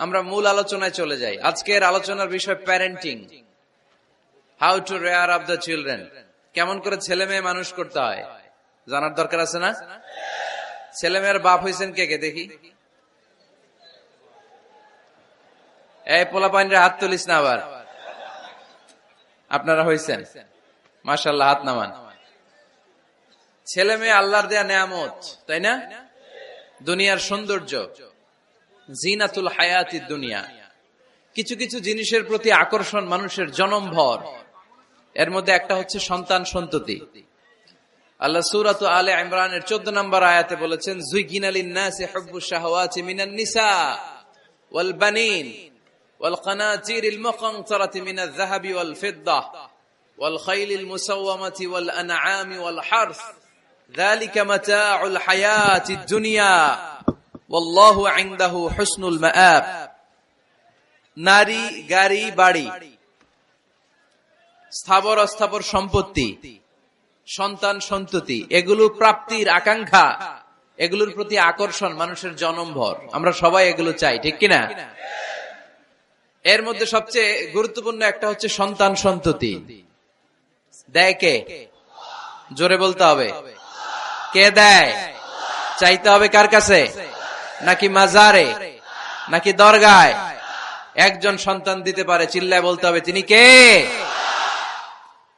আমরা মূল আলোচনায় চলে যাই। আজকের আলোচনার বিষয় parenting, how to rare up the children. কেমন করে ছেলে মেয়ে মানুষ করতে হয় জানার দরকার আছে না? ছেলে মেয়ের বাপ হয়েছেন কে কে দেখি? এই পোলাপাইনরে হাত তুলিস না আবার। আপনারা হয়েছেন? মাশাআল্লাহ, হাত নামান। ছেলে মেয়ে আল্লাহর দেয়া নেয়ামত, তাই না? দুনিয়ার সৌন্দর্য, জিনাতুল হায়াতিদ দুনিয়া। কিছু কিছু জিনিসের প্রতি আকর্ষণ মানুষের জনমভর। এর মধ্যে একটা হচ্ছে সন্তান সন্ততি। আল্লাহ সূরাত আলে ইমরানের 14 নম্বর আয়াতে বলেছেন, যুইগিনা লিন-নাসি হুব্বুশ শাহাওয়াতি মিনান নিসা ওয়াল বানিন ওয়াল কানাতিরিল মুকানতারাতি মিনাজ যাহাবি ওয়াল ফিদ্দাহ ওয়াল খাইলিল মুসাওয়ামাতি ওয়াল আনআমি ওয়াল হারস যালিকা মাতাউল হায়াতিদ দুনিয়া ওয়াল্লাহু ইনদাহু হুসনুল মাআব। নারী, গাড়ি, বাড়ি, স্থাবর অস্থাবর সম্পত্তি, সন্তান সন্ততি, এগুলো প্রাপ্তির আকাঙ্ক্ষা, এগুলোর প্রতি আকর্ষণ মানুষের জনমভর। আমরা সবাই এগুলো চাই, ঠিক কিনা? এর মধ্যে সবচেয়ে গুরুত্বপূর্ণ একটা হচ্ছে সন্তান সন্ততি। দেয় কে? জোরে বলতে হবে, কে দেয়? চাইতে হবে কার কাছে? নাকি মাজারে, নাকি দরগায়? একজন সন্তান দিতে পারে, চিল্লায় বলতে হবে তিনি কে?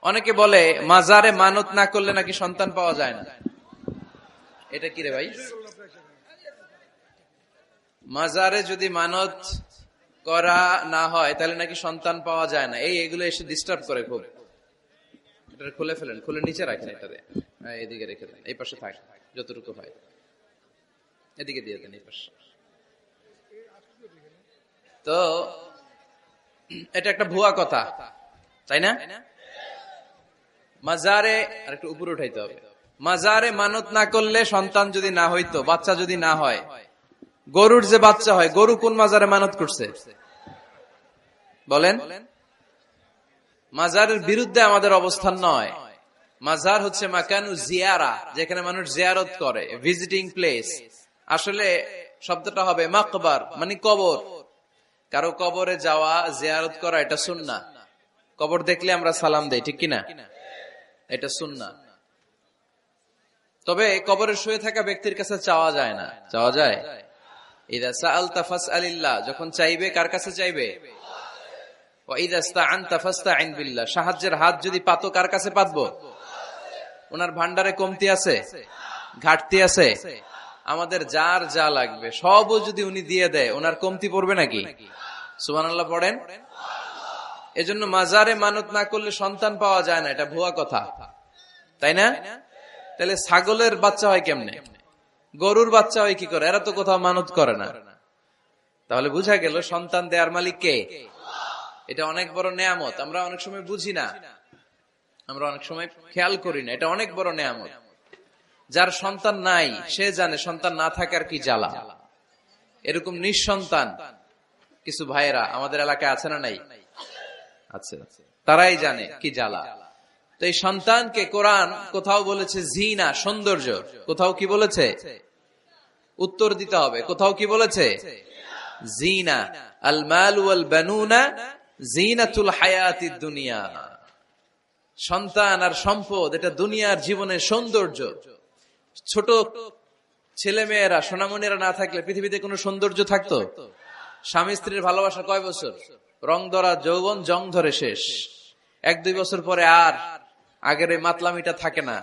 অনেকে বলে মাজারে মানত না করলে নাকি সন্তান পাওয়া যায় না। এটা কি রে ভাই? মাজারে যদি মানত করা না হয় তাহলে নাকি সন্তান পাওয়া যায় না। এগুলো এসে ডিস্টার্ব করে খুব। এটা খুলে ফেলেন, খুলে নিচে রাখেন, এটাতে এদিকে রেখে দেন, এই পাশে থাক যতটুকু হয়, এদিকে দিয়ে দেন এই পাশে। তো এটা একটা ভুয়া কথা, তাই না? মাজারে আর একটু উপরে উঠাইতে হবে। মাজারে মানত না করলে সন্তান যদি না হইতো, বাচ্চা যদি না হয়, গরুর যে বাচ্চা হয়, গরু কোন মাজারে মানত করছে বলেন? মাজারের বিরুদ্ধে আমাদের অবস্থান নয়। মাজার হচ্ছে মাকানু জিয়ারা, যেখানে মানুষ জিয়ারত করে, ভিজিটিং প্লেস। আসলে শব্দটা হবে মাকবার, মানে কবর। কারো কবরে যাওয়া, জিয়ারত করা, এটা সুন্নাহ। কবর দেখলে আমরা সালাম দেই, ঠিক কিনা? এটা সুন্নাহ। তবে কবরে শুয়ে থাকা ব্যক্তির কাছে চাওয়া যায় না। চাওয়া যায়? ইযা সাআলতা ফাসআলিল্লাহ, যখন চাইবে কার কাছে চাইবে? ওয়া ইযা ইসতাআনতা ফাসতাইন বিল্লাহ, সাহায্যের হাত যদি পাতো কার কাছে পাতবো? ওনার ভান্ডারে কমতি আছে, ঘাটতি আছে? আমাদের যার যা লাগবে সবও যদি উনি দিয়ে দেয়, ওনার কমতি পড়বে নাকি? সুবহানাল্লাহ পড়েন। এজন্য মাজারে মানত না করলে সন্তান পাওয়া যায় না, এটা ভুয়া কথা, তাই না? তাহলে ছাগলের বাচ্চা হয় কেমনে? গরুর বাচ্চা হয় কি করে? এরা তো কোথাও মানত করে না। তাহলে বুঝা গেল সন্তান দেয়ার মালিক কে? এটা অনেক বড় নেয়ামত। আমরা অনেক সময় বুঝি না, আমরা অনেক সময় খেয়াল করি না। এটা অনেক বড় নেয়ামত। যার সন্তান নাই সে জানে সন্তান না থাকার কি জ্বালা। এরকম নিঃসন্তান কিছু ভাইয়েরা আমাদের এলাকায় আছে না নাই? আছে। তারাই জানে কি জ্বালা। তো এই সন্তানকে কোরআন কোথাও বলেছে জিনা, সৌন্দর্য, কোথাও কি বলেছে? উত্তর দিতে হবে। কোথাও কি বলেছে? জিনা। আল মাল ওয়াল বানুনা জিনাতুল হায়াতিদ দুনিয়া। সন্তান আর সম্পদ এটা দুনিয়ার জীবনের সৌন্দর্য। ছোট ছেলে মেয়েরা, সোনামণিরা না থাকলে পৃথিবীতে কোনো সৌন্দর্য থাকতো? স্বামী স্ত্রীর ভালোবাসা কয় বছর? রং ধরা যৌবন, জং ধরে শেষ। 1-2 বছর পরে আর আগের ওই মাতলামিটা থাকে না,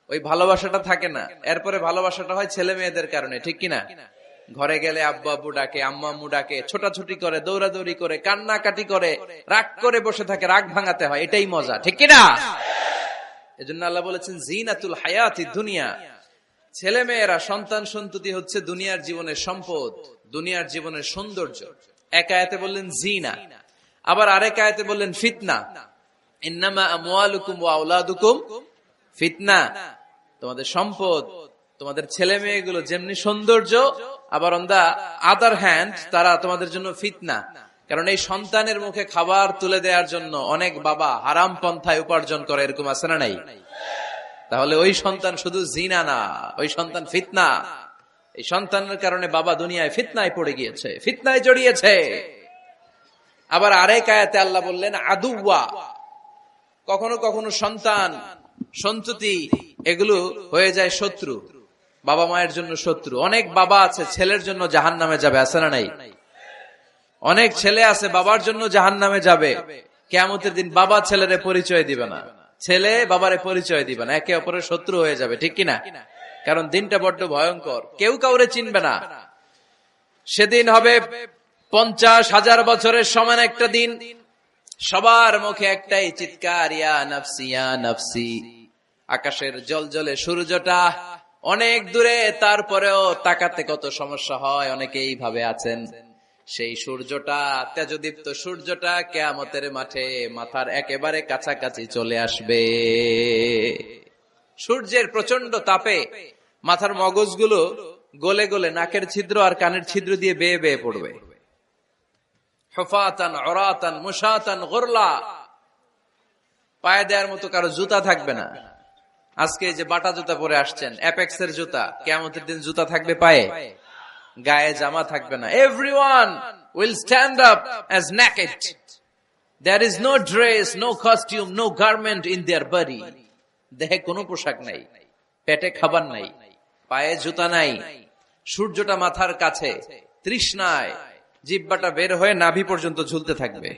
ওই ভালোবাসাটা থাকে না। এরপরে ভালোবাসাটা হয় ছেলে মেয়েদের কারণে, ঠিক কিনা? ঘরে গেলে আব্বু আব্বু ডাকে, আম্মু আম্মু ডাকে, ছোটাছুটি করে, দৌড়াদৌড়ি করে, কান্নাকাটি করে, রাগ করে বসে থাকে, রাগ ভাঙাতে হয়। এটাই মজা, ঠিক কিনা? এজন্য আল্লাহ বলেছেন জিনাতুল হায়াতিদ দুনিয়া। ছেলে মেয়েরা, সন্তান সন্ততি হচ্ছে দুনিয়ার জীবনের সম্পদ, দুনিয়ার জীবনের সৌন্দর্য। এক আয়াতে বললেন জিনা, আবার আরেক আয়াতে বললেন ফিতনা। ইন্নামা আমওয়ালুকুম ওয়া আওলাদুকুম ফিতনা। তোমাদের সম্পদ, তোমাদের ছেলে মেয়েগুলো যেমনি সৌন্দর্য, আবার অন দা আদার হ্যান্ড তারা তোমাদের জন্য ফিতনা। কারণ এই সন্তানের মুখে খাবার তুলে দেওয়ার জন্য অনেক বাবা হারাম পন্থায় উপার্জন করে, এরকম আছে না নাই? তাহলে ওই সন্তান শুধু জিনা না, ওই সন্তান ফিতনা। এই সন্তানের কারণে বাবা দুনিয়ায় ফিতনায় পড়ে গিয়েছে, ফিতনায় জড়িয়েছে। আবার আরেক আয়াতে আল্লাহ বললেন আদুওয়া, কখনো কখনো সন্তান সন্ততি এগুলো হয়ে যায় শত্রু, বাবা মায়ের জন্য শত্রু। অনেক বাবা আছে ছেলের জন্য জাহান্নামে যাবে, আছে না নাই? অনেক ছেলে আছে বাবার জন্য জাহান্নামে যাবে। কিয়ামতের দিন বাবা ছেলেরে পরিচয় দিবে না, ছেলে বাবারে পরিচয় দিবে না, একে অপরের শত্রু হয়ে যাবে, ঠিক কিনা? কারণ দিনটা বড্ড ভয়ঙ্কর, কেউ কাউরে চিনবে না। সেদিন হবে 50,000 বছরের সমান একটা দিন। সবার মুখে একটাই চিৎকার, ইয়া নাফসি ইয়া নাফসি। আকাশের জলজলে সূর্যটা অনেক দূরে, তারপরেও তাকাতে কত সমস্যা হয়। অনেকে এইভাবে আছেন, সেই সূর্যটা, তেজদীপ্ত সূর্যটা কিয়ামতের মাঠে মাথার একেবারে কাছাকাছি চলে আসবে। সূর্যের প্রচন্ড তাপে মাথার মগজগুলো গলে গলে নাকের ছিদ্র আর কানের ছিদ্র দিয়ে বেয়ে বেয়ে পড়বে। হুফাতান উরাতান মুশাতান গুরলা, পায়ে দেওয়ার মতো কারো জুতা থাকবে না। আজকে যে বাটা জুতা পরে আসছেন, অ্যাপেক্সের জুতা, কিয়ামতের দিন জুতা থাকবে পায়ে, গায়ে জামা থাকবে না। Everyone will stand up as naked. There is no dress, no costume, no garment in their body. দেহে কোনো পোশাক নাই, পেটে খাবার নাই, পায়ে জুতা নাই, সূর্যটা মাথার কাছে, তৃষ্ণায় জিহ্বাটা বের হয়ে নাভি পর্যন্ত ঝুলতে থাকবে।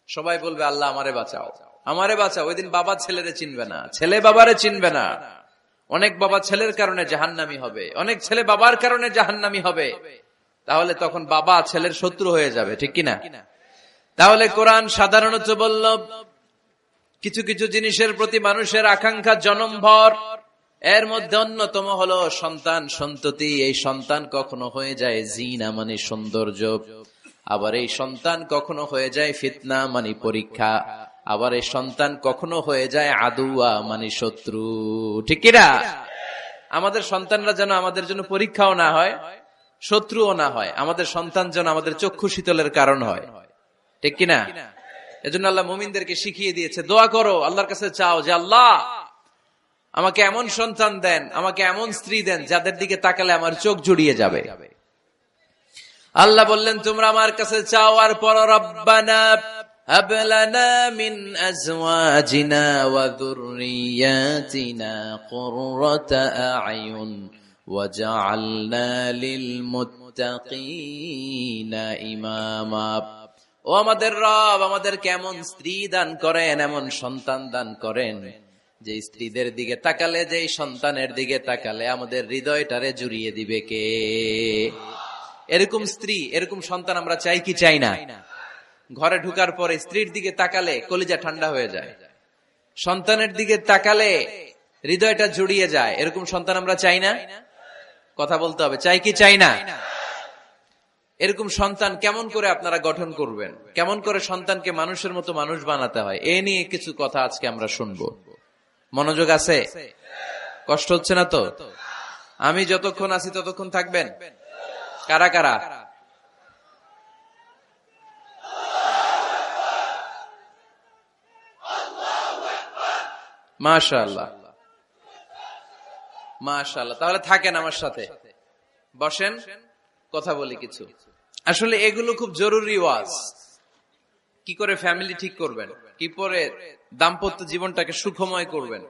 সবাই বলবে আল্লাহ আমারে বাঁচাও, আমারে বাঁচাও। ওই দিন বাবা ছেলেরে চিনবে না, ছেলে বাবারে চিনবে না। অনেক বাবা ছেলের কারণে জাহান্নামী হবে, অনেক ছেলে বাবার কারণে জাহান্নামী হবে। তাহলে তখন বাবা ছেলের শত্রু হয়ে যাবে, ঠিক কিনা? তাহলে কোরআন সাধারণত বলল কিছু কিছু জিনিসের প্রতি মানুষের আকাঙ্ক্ষা জনমভর, এর মধ্যে অন্যতম হলো সন্তান সন্ততি। এই সন্তান কখনো হয়ে যায় জিনা মানে সৌন্দর্য, আবার এই সন্তান কখনো হয়ে যায় ফিতনা মানে পরীক্ষা, আবার এই সন্তান কখনো হয়ে যায় আদুয়া মানে শত্রু, ঠিক কিনা? আমাদের সন্তানরা যেন আমাদের জন্য পরীক্ষাও না হয়, শত্রুও না হয়। আমাদের সন্তান যেন আমাদের চক্ষু শীতলের কারণ হয়, ঠিক কিনা? এজন্য আল্লাহ মুমিনদেরকে শিখিয়ে দিয়েছে, দোয়া করো, আল্লাহর কাছে চাও যে আল্লাহ আমাকে এমন সন্তান দেন, আমাকে এমন স্ত্রী দেন যাদের দিকে তাকালে আমার চোখ জুড়িয়ে যাবে। আল্লাহ বললেন তোমরা আমার কাছে চাও, আর পর রব্বানা হাব লানা মিন আজওয়াজিনা ওয়া যুররিয়াতিনা কুররাতা আ'য়ুন ওয়াজআলনা লিল মুত্তাকিনা ইমামা। ও আমাদের রব, আমাদেরকে এমন স্ত্রী দান করেন, এমন সন্তান দান করেন যে স্ত্রীদের দিকে তাকালে, যে সন্তানের দিকে তাকালে আমাদের হৃদয়টারে জুড়িয়ে দিবে কে? এরকম স্ত্রী, এরকম সন্তান আমরা চাই কি চাই না? ঘরে ঢুকার পরে স্ত্রীর দিকে তাকালে কলিজা ঠান্ডা হয়ে যায়, সন্তানের দিকে তাকালে হৃদয়টা জুড়িয়ে যায়। এরকম সন্তান আমরা চাই না? কথা বলতে হবে, চাই কি চাই না? এরকম সন্তান কেমন করে আপনারা গঠন করবেন, কেমন করে সন্তানকে মানুষের মতো মানুষ বানাতে হয়, এ নিয়ে কিছু কথা আজকে আমরা শুনবো। মনোযোগ আছে? কষ্ট হচ্ছে না তো? আমি যতক্ষণ আছি ততক্ষণ থাকবেন? কারা কারা? মাশাআল্লাহ, মাশাআল্লাহ। তাহলে থাকেন আমার সাথে, বসেন, কথা বলি কিছু। আসলে এগুলো খুব জরুরি ওয়াজ। কি করে ফ্যামিলি ঠিক করবেন, কি করে দাম্পত্য জীবনটাকে সুখময় করবেন,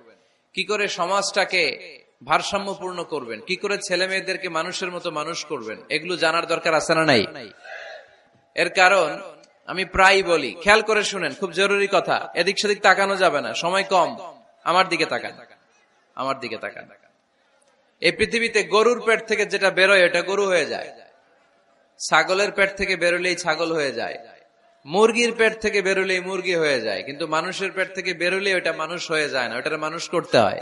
কি করে সমাজটাকে ভারসাম্যপূর্ণ করবেন, কি করে ছেলে মেয়েদেরকে মানুষের মতো মানুষ করবেন, এগুলো জানার দরকার আছে না নাই? এর কারণ আমি প্রায় বলি, খেয়াল করে শুনেন, খুব জরুরি কথা, এদিক সেদিক তাকানো যাবে না, সময় কম। আমার দিকে তাকান, আমার দিকে তাকান। এই পৃথিবীতে গরুর পেট থেকে যেটা বেরোয় এটা গরু হয়ে যায়, ছাগলের পেট থেকে বেরোলেই ছাগল হয়ে যায়, মুরগির পেট থেকে বেরোলেই মুরগি হয়ে যায়, কিন্তু মানুষের পেট থেকে বেরোলে ওটা মানুষ হয়ে যায় না, ওটা মানুষ করতে হয়,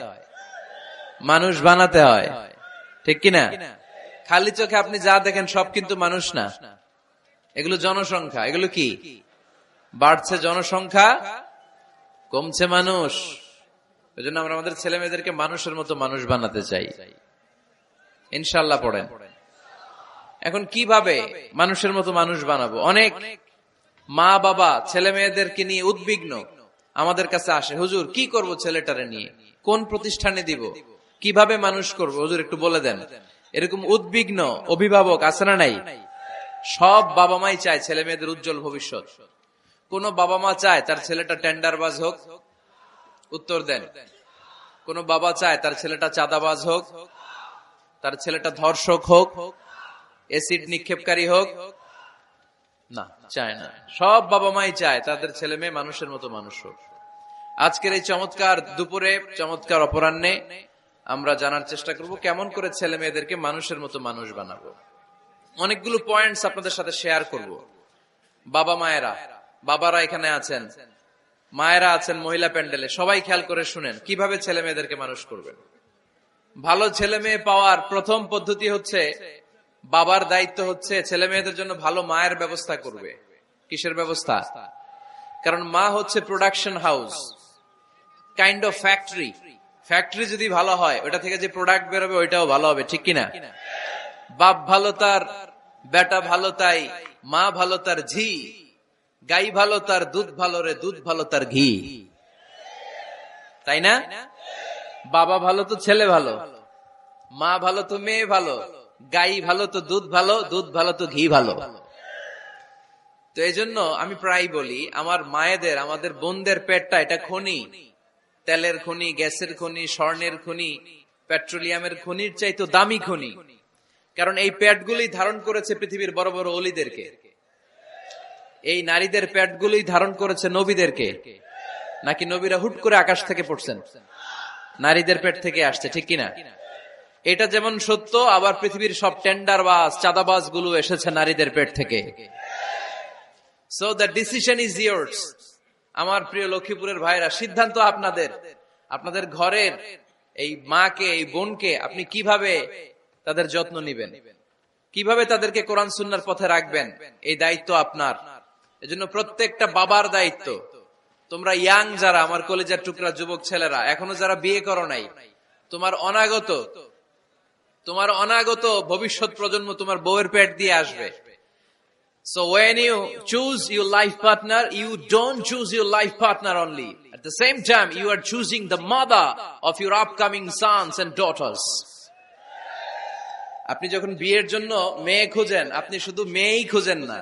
মানুষ বানাতে হয়, ঠিক কিনা? খালি চোখে আপনি যা দেখেন সব কিন্তু মানুষ না, এগুলো জনসংখ্যা। এগুলো কি? বাড়ছে জনসংখ্যা, কমছে মানুষ। এই জন্য আমরা আমাদের ছেলে মেয়েদেরকে মানুষের মতো মানুষ বানাতে চাই, ইনশাআল্লাহ। পড়েন। এখন কিভাবে মানুষের মতো মানুষ বানাবো? অনেক মা বাবা ছেলে মেয়েদেরকে নিয়ে উদ্বিগ্ন, আমাদের কাছে আসে, হুজুর কি করব ছেলেটারে নিয়ে, কোন প্রতিষ্ঠানে দিব, কিভাবে মানুষ করব, হুজুর একটু বলে দেন। এরকম উদ্বিগ্ন অভিভাবক আছে না নাই? সব বাবা মাই চায় ছেলে মেয়েদের উজ্জ্বল ভবিষ্যৎ। কোন বাবা মা চায় তার ছেলেটা টেন্ডারবাজ হোক? উত্তর দেন। কোন বাবা চায় তার ছেলেটা চাঁদাবাজ হোক, তার ছেলেটা ধর্ষক হোক, এসিড নিক্ষেপকারী হোক? না, চায় না। সব বাবা মাই চায় তাদের ছেলে মেয়ে মানুষের মতো মানুষ হোক। আজকের এই চমৎকার দুপুরে, চমৎকার অপরাহ্নে আমরা জানার চেষ্টা করব কেমন করে ছেলে মেয়েদেরকে মানুষের মতো মানুষ বানাবো। অনেকগুলো পয়েন্টস আপনাদের সাথে শেয়ার করব। বাবা মায়েরা, বাবারা এখানে আছেন, মায়েরা আছেন মহিলা প্যান্ডেলে, সবাই খেয়াল করে শুনেন কিভাবে ছেলে মেয়েদেরকে মানুষ করবেন। ভালো ছেলে মেয়ে পাওয়ার প্রথম পদ্ধতি হচ্ছে, বাবার দায়িত্ব হচ্ছে ছেলে মেয়েদের জন্য ভালো মায়ের ব্যবস্থা করবে। কিসের ব্যবস্থা? কারণ মা হচ্ছে production house, kind of factory. Factory যদি ভালো হয়, ওটা থেকে যে প্রোডাক্ট বেরোবে ওইটাও ভালো হবে, ঠিক কিনা? বাপ ভালো তার বেটা ভালো তাই, মা ভালো তার ঝি, গাই ভালো তার দুধ ভালো রে, দুধ ভালো তার ঘি, তাই না? বাবা ভালো তো ছেলে ভালো, মা ভালো তো মেয়ে ভালো, গাই ভালো তো দুধ ভালো, দুধ ভালো তো ঘি ভালো। তো এই জন্য আমি প্রায় বলি, আমার মায়েদের, আমাদের বোনদের পেটটা এটা খনি, তেলের খনি, গ্যাসের খনি, স্বর্ণের খনি, পেট্রোলিয়ামের খনির চাইতো দামি খনি। কারণ এই পেটগুলোই ধারণ করেছে পৃথিবীর বড় বড় অলিদেরকে। এই নারীদের পেটগুলোই ধারণ করেছে নবীদেরকে। নাকি নবীরা হুট করে আকাশ থেকে পড়ছেন? নারীদের পেট থেকে আসছে, ঠিক কিনা? এটা যেমন সত্য, আবার পৃথিবীর সব টেন্ডারবাজ, চাঁদাবাজ গুলো এসেছে নারীদের পেট থেকে। So the decision is years. আমার প্রিয় লক্ষ্মীপুরের ভাইরা, সিদ্ধান্ত আপনাদের। আপনাদের ঘরের এই মাকে, এই বোনকে আপনি কিভাবে তাদের যত্ন নিবেন, কিভাবে তাদেরকে কোরআন সুন্নাহর পথে রাখবেন, এই দায়িত্ব আপনার। এজন্য প্রত্যেকটা বাবার দায়িত্ব। তোমরা ইয়াং যারা, আমার কলেজের টুকরা যুবক ছেলেরা, এখনো যারা বিয়ে করো নাই, তোমার অনাগত ভবিষ্যৎ প্রজন্ম তোমার বউয়ের পেট দিয়ে আসবে। So when you choose your life partner, you don't choose your life partner only. At the same time, you are choosing the mother of your upcoming sons and daughters. আপনি যখন বিয়ের জন্য মেয়ে খোঁজেন, আপনি শুধু মেয়েই খোঁজেন না,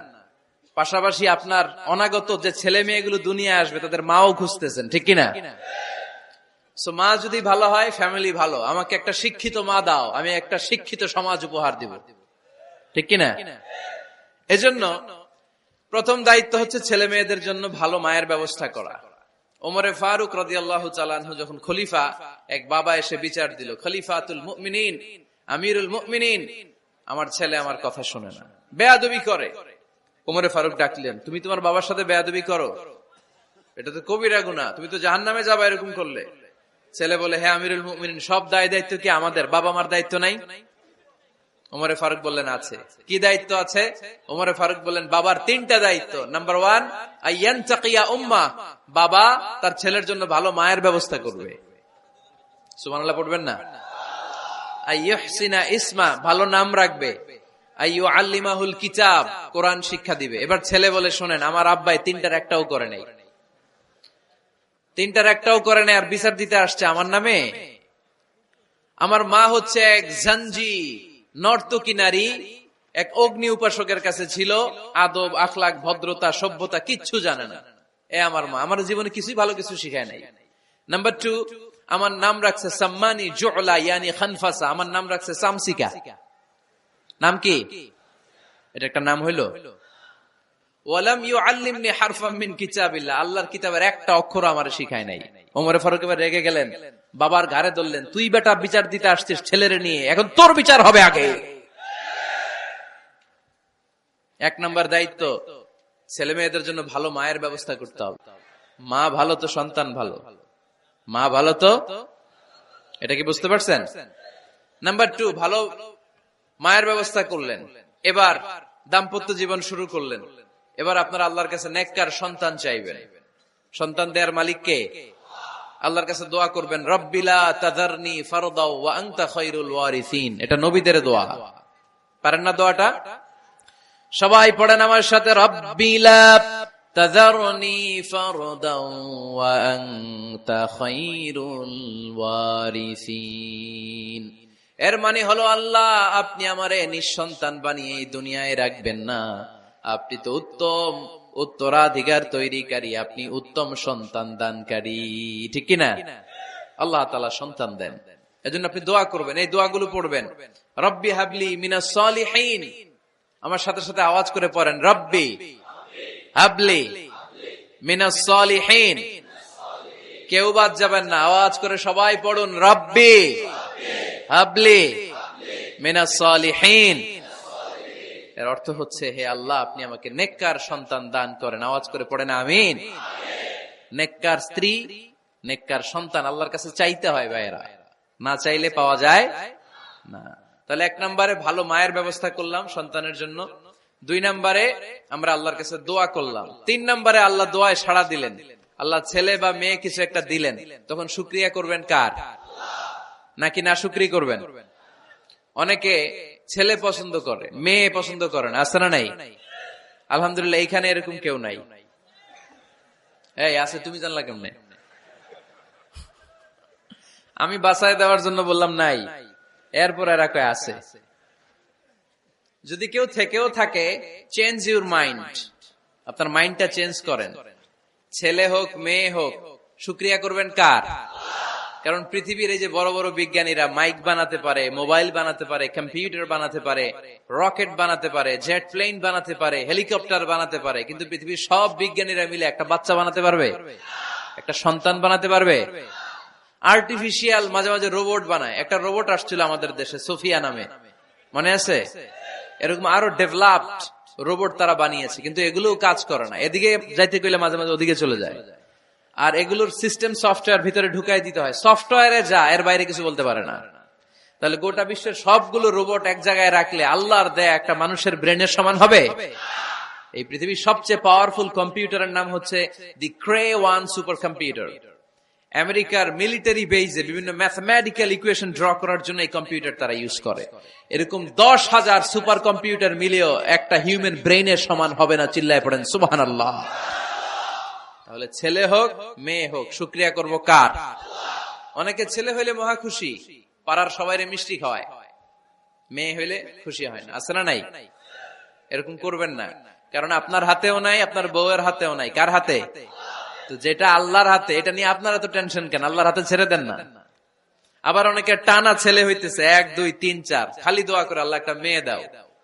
পাশাপাশি আপনার অনাগত যে ছেলে মেয়েগুলো দুনিয়া আসবে তাদের মাও খুঁজতেছেন, ঠিক কিনা? সো মা যদি ভালো হয়, ফ্যামিলি ভালো। আমাকে একটা শিক্ষিত মা দাও, আমি একটা শিক্ষিত সমাজ উপহার দিব, ঠিক কিনা? এজন্য প্রথম দায়িত্ব হচ্ছে ছেলে মেয়েদের জন্য ভালো মায়ের ব্যবস্থা করা। ওমরে ফারুক রাদিয়াল্লাহু তাআলা আনহু যখন খলিফা, এক বাবা এসে বিচার দিল, খলিফাতুল মুমিনিন, আমিরুল মুমিনিন, আমার ছেলে আমার কথা শুনে না, বেয়াদবি করে। ওমরে ফারুক ডাকলেন, তুমি তোমার বাবার সাথে বেয়াদবি করো? এটা তো কবিরা গুনাহ, তুমি তো জাহান্নামে যাবা এরকম করলে। ছেলে বলে, হ্যাঁ আমিরুল মুমিনিন, সব দায়িত্ব কি আমাদের? বাবা মার দায়িত্ব নাই? ওমরে ফারুক বললেন, আছে। কি দায়িত্ব আছে? ওমরে ফারুক বললেন, বাবার তিনটা দায়িত্ব। নাম্বার 1, আইয়ানতাকিয়া উম্মাহ, বাবা তার ছেলের জন্য ভালো মায়ের ব্যবস্থা করবে। সুবহানাল্লাহ পড়বেন না? আইয়ুহসিনা ইসমা, ভালো নাম রাখবে। আইয়ুআল্লিমাহুল কিতাব, কোরআন শিক্ষা দিবে। এবার ছেলে বলে, শোনেন, আমার আব্বাই তিনটার একটাও করে নাই, তিনটার একটাও করে নাই, আর বিচার দিতে আসছে আমার নামে। আমার মা হচ্ছে এক জাঞ্জি, নর্তকী নারী, এক অগ্নি উপাসকের কাছে ছিল, আদব আখলাক ভদ্রতা সভ্যতা কিচ্ছু জানে না। আমার মা আমার জীবনে কিছুই ভালো কিছু শিখায় নাই। নাম্বার 2, আমার নাম রাখছে সাম্মানি জুলা, ইয়ানি খানফাসা, আমার নাম রাখছে সামসিকা। নাম কি? এটা একটা নাম হইলো? ওয়ালাম ইউআল্লিমনি হারফাম মিন কিতাবিল্লাহ, আল্লাহর কিতাবের একটা অক্ষর আমারে শিখায় নাই। ওমরে ফারুক এবার রেগে গেলেন, বাবার ঘাড়ে ধরলেন, তুই বেটা বিচার দিতে আসছিস ছেলেরে নিয়ে, এখন তোর বিচার হবে আগে। 1 নাম্বার দায়িত্ব, ছেলে মেয়েদের জন্য ভালো মায়ের ব্যবস্থা করতে হবে। মা ভালো তো সন্তান ভালো, মা ভালো তো, এটা কি বুঝতে পারছেন? নাম্বার 2, ভালো মায়ের ব্যবস্থা করলেন, এবার দাম্পত্য জীবন শুরু করলেন। এবার আপনার আল্লাহর কাছে নেককার সন্তান চাইবেন। সন্তান দেয়ার মালিক কে? আল্লাহর কাছে দোয়া করবেন, রব্বিলা তাযারনি ফারদাও ওয়া আনতা খায়রুল ওয়ারিসিন। এটা নবীদের দোয়া, পারেন না দোয়াটা? সবাই পড়েন আমার সাথে, রব্বিলা তাযারনি ফারদাও ওয়া আনতা খায়রুল ওয়ারিসিন। এর মানে হলো আল্লাহ আপনি আমারে নিঃসন্তান বানিয়ে এই দুনিয়ায় রাখবেন না, আপনি তো উত্তম উত্তরাধিকার তৈরিকারী, আপনি উত্তম সন্তান দানকারী, ঠিক কিনা? আল্লাহ তাআলা সন্তান দেন, এজন্য আপনি দোয়া করবেন, এই দোয়াগুলো পড়বেন। রব্বি হাবলি মিনাস সালিহিন, আমার সাথে সাথে আওয়াজ করে পড়েন, রব্বি হাবলি মিনাস সালিহিন। কেউ বাদ যাবেন না, আওয়াজ করে সবাই পড়ুন, রব্বি হাবলি মিনাস সালিহিন। এর অর্থ হচ্ছে, হে আল্লাহ আপনি আমাকে নেককার সন্তান দান করেন। আওয়াজ করে পড়েন আমিন। নেককার স্ত্রী, নেককার সন্তান আল্লাহর কাছে চাইতে হয় ভাইয়েরা, না চাইলে পাওয়া যায় না। তাহলে 1 নম্বরে ভালো মায়ের ব্যবস্থা করলাম সন্তানের জন্য, 2 নম্বরে আমরা আল্লাহর কাছে দোয়া করলাম, 3 নম্বরে আল্লাহ দোয়ায় সাড়া দিলেন, আল্লাহ ছেলে বা মেয়ে কিছু একটা দিলেন, তখন শুকরিয়া করবেন কার? নাকি না শুকরি করবেন? অনেকে ছেলে পছন্দ করে, মেয়ে পছন্দ করে না, আছে না নাই? আলহামদুলিল্লাহ এইখানে এরকম কেউ নাই। এই আছে, তুমি জানলা কেমনে? আমি বাঁচায় দেওয়ার জন্য বললাম নাই, এরপর এরা কয় আছে। যদি কেউ থেকেও থাকে, চেঞ্জ ইউর মাইন্ড, আপনার মাইন্ডটা চেঞ্জ করেন। ছেলে হোক মেয়ে হোক, শুকরিয়া করবেন কার? কারণ পৃথিবীর এই যে বড় বড় বিজ্ঞানীরা মাইক বানাতে পারে, মোবাইল বানাতে পারে, কম্পিউটার বানাতে পারে, রকেট বানাতে পারে, জেট প্লেন বানাতে পারে, হেলিকপ্টার বানাতে পারে, কিন্তু পৃথিবীর সব বিজ্ঞানীরা মিলে একটা বাচ্চা বানাতে পারবে? একটা সন্তান বানাতে পারবে? আর্টিফিশিয়াল মাঝে মাঝে রোবট বানায়। একটা রোবট আসছিল আমাদের দেশে, সোফিয়া নামে, মনে আছে? এরকম আরো ডেভেলপড রোবট তারা বানিয়েছে, কিন্তু এগুলো কাজ করে না। এদিকে যাইতে গেলে মাঝে মাঝে ওদিকে চলে যায়। আর এগুলোর সিস্টেম সফটওয়্যার ভিতরে ঢুকাই দিতে হয়, সফটওয়্যারে যা, এর বাইরে কিছু বলতে পারে না। তাহলে গোটা বিশ্বের সবগুলো রোবট এক জায়গায় রাখলে আল্লাহর দেয়া একটা মানুষের ব্রেনের সমান হবে? এই পৃথিবীর সবচেয়ে পাওয়ারফুল কম্পিউটারের নাম হচ্ছে দি ক্রে-1 সুপার কম্পিউটার। আমেরিকার মিলিটারি বেজে বিভিন্ন ম্যাথমেটিক্যাল ইকুয়েশন ড্র করার জন্য এই কম্পিউটার তারা ইউজ করে। এরকম 10,000 সুপার কম্পিউটার মিলেও একটা হিউম্যান ব্রেইনের সমান হবে না। চিল্লায় পড়েন সুবহানাল্লাহ। তাহলে ছেলে হোক মেয়ে হোক, শুকরিয়া করব কার? অনেকে ছেলে হইলে মহা খুশি, পাড়ার সবাইরে মিষ্টি খাওয়ায়, মেয়ে হইলে খুশি হয় না, আছে না নাই? এরকম করবেন না, কারণ আপনার হাতেও নাই, আপনার বউয়ের হাতেও নাই। কার হাতে? তো যেটা আল্লাহর হাতে, এটা নিয়ে আপনারা তো টেনশন কেন? আল্লাহর হাতে ছেড়ে দেন না। আবার অনেকে টানা ছেলে হইতেছে, 1 2 3 4, খালি দোয়া করে আল্লাহ একটা মেয়ে দাও,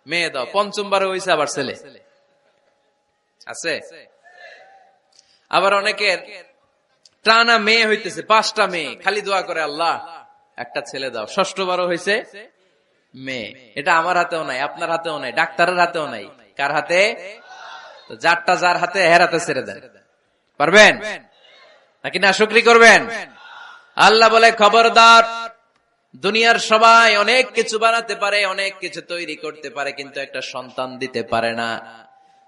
মেয়ে দাও। 5ম বারে হইছে আবার ছেলে, আছে? আবার অনেকের টানা মেয়ে হইতেছে, 5টা মেয়ে, খালি দোয়া করে আল্লাহ একটা ছেলে দাও। 6ষ্ঠ বারও হইছে মেয়ে। এটা আমার হাতেও নাই, আপনার হাতেও নাই, ডাক্তারের হাতেও নাই। কার হাতে? তো যারটা যার হাতে, হের হাতে ছেড়ে দেন। পারবেন নাকি না শুকরি করবেন? আল্লাহ বলে, খবরদার, দুনিয়ার সবাই অনেক কিছু বানাতে পারে, অনেক কিছু তৈরি করতে পারে, কিন্তু একটা সন্তান দিতে পারে না।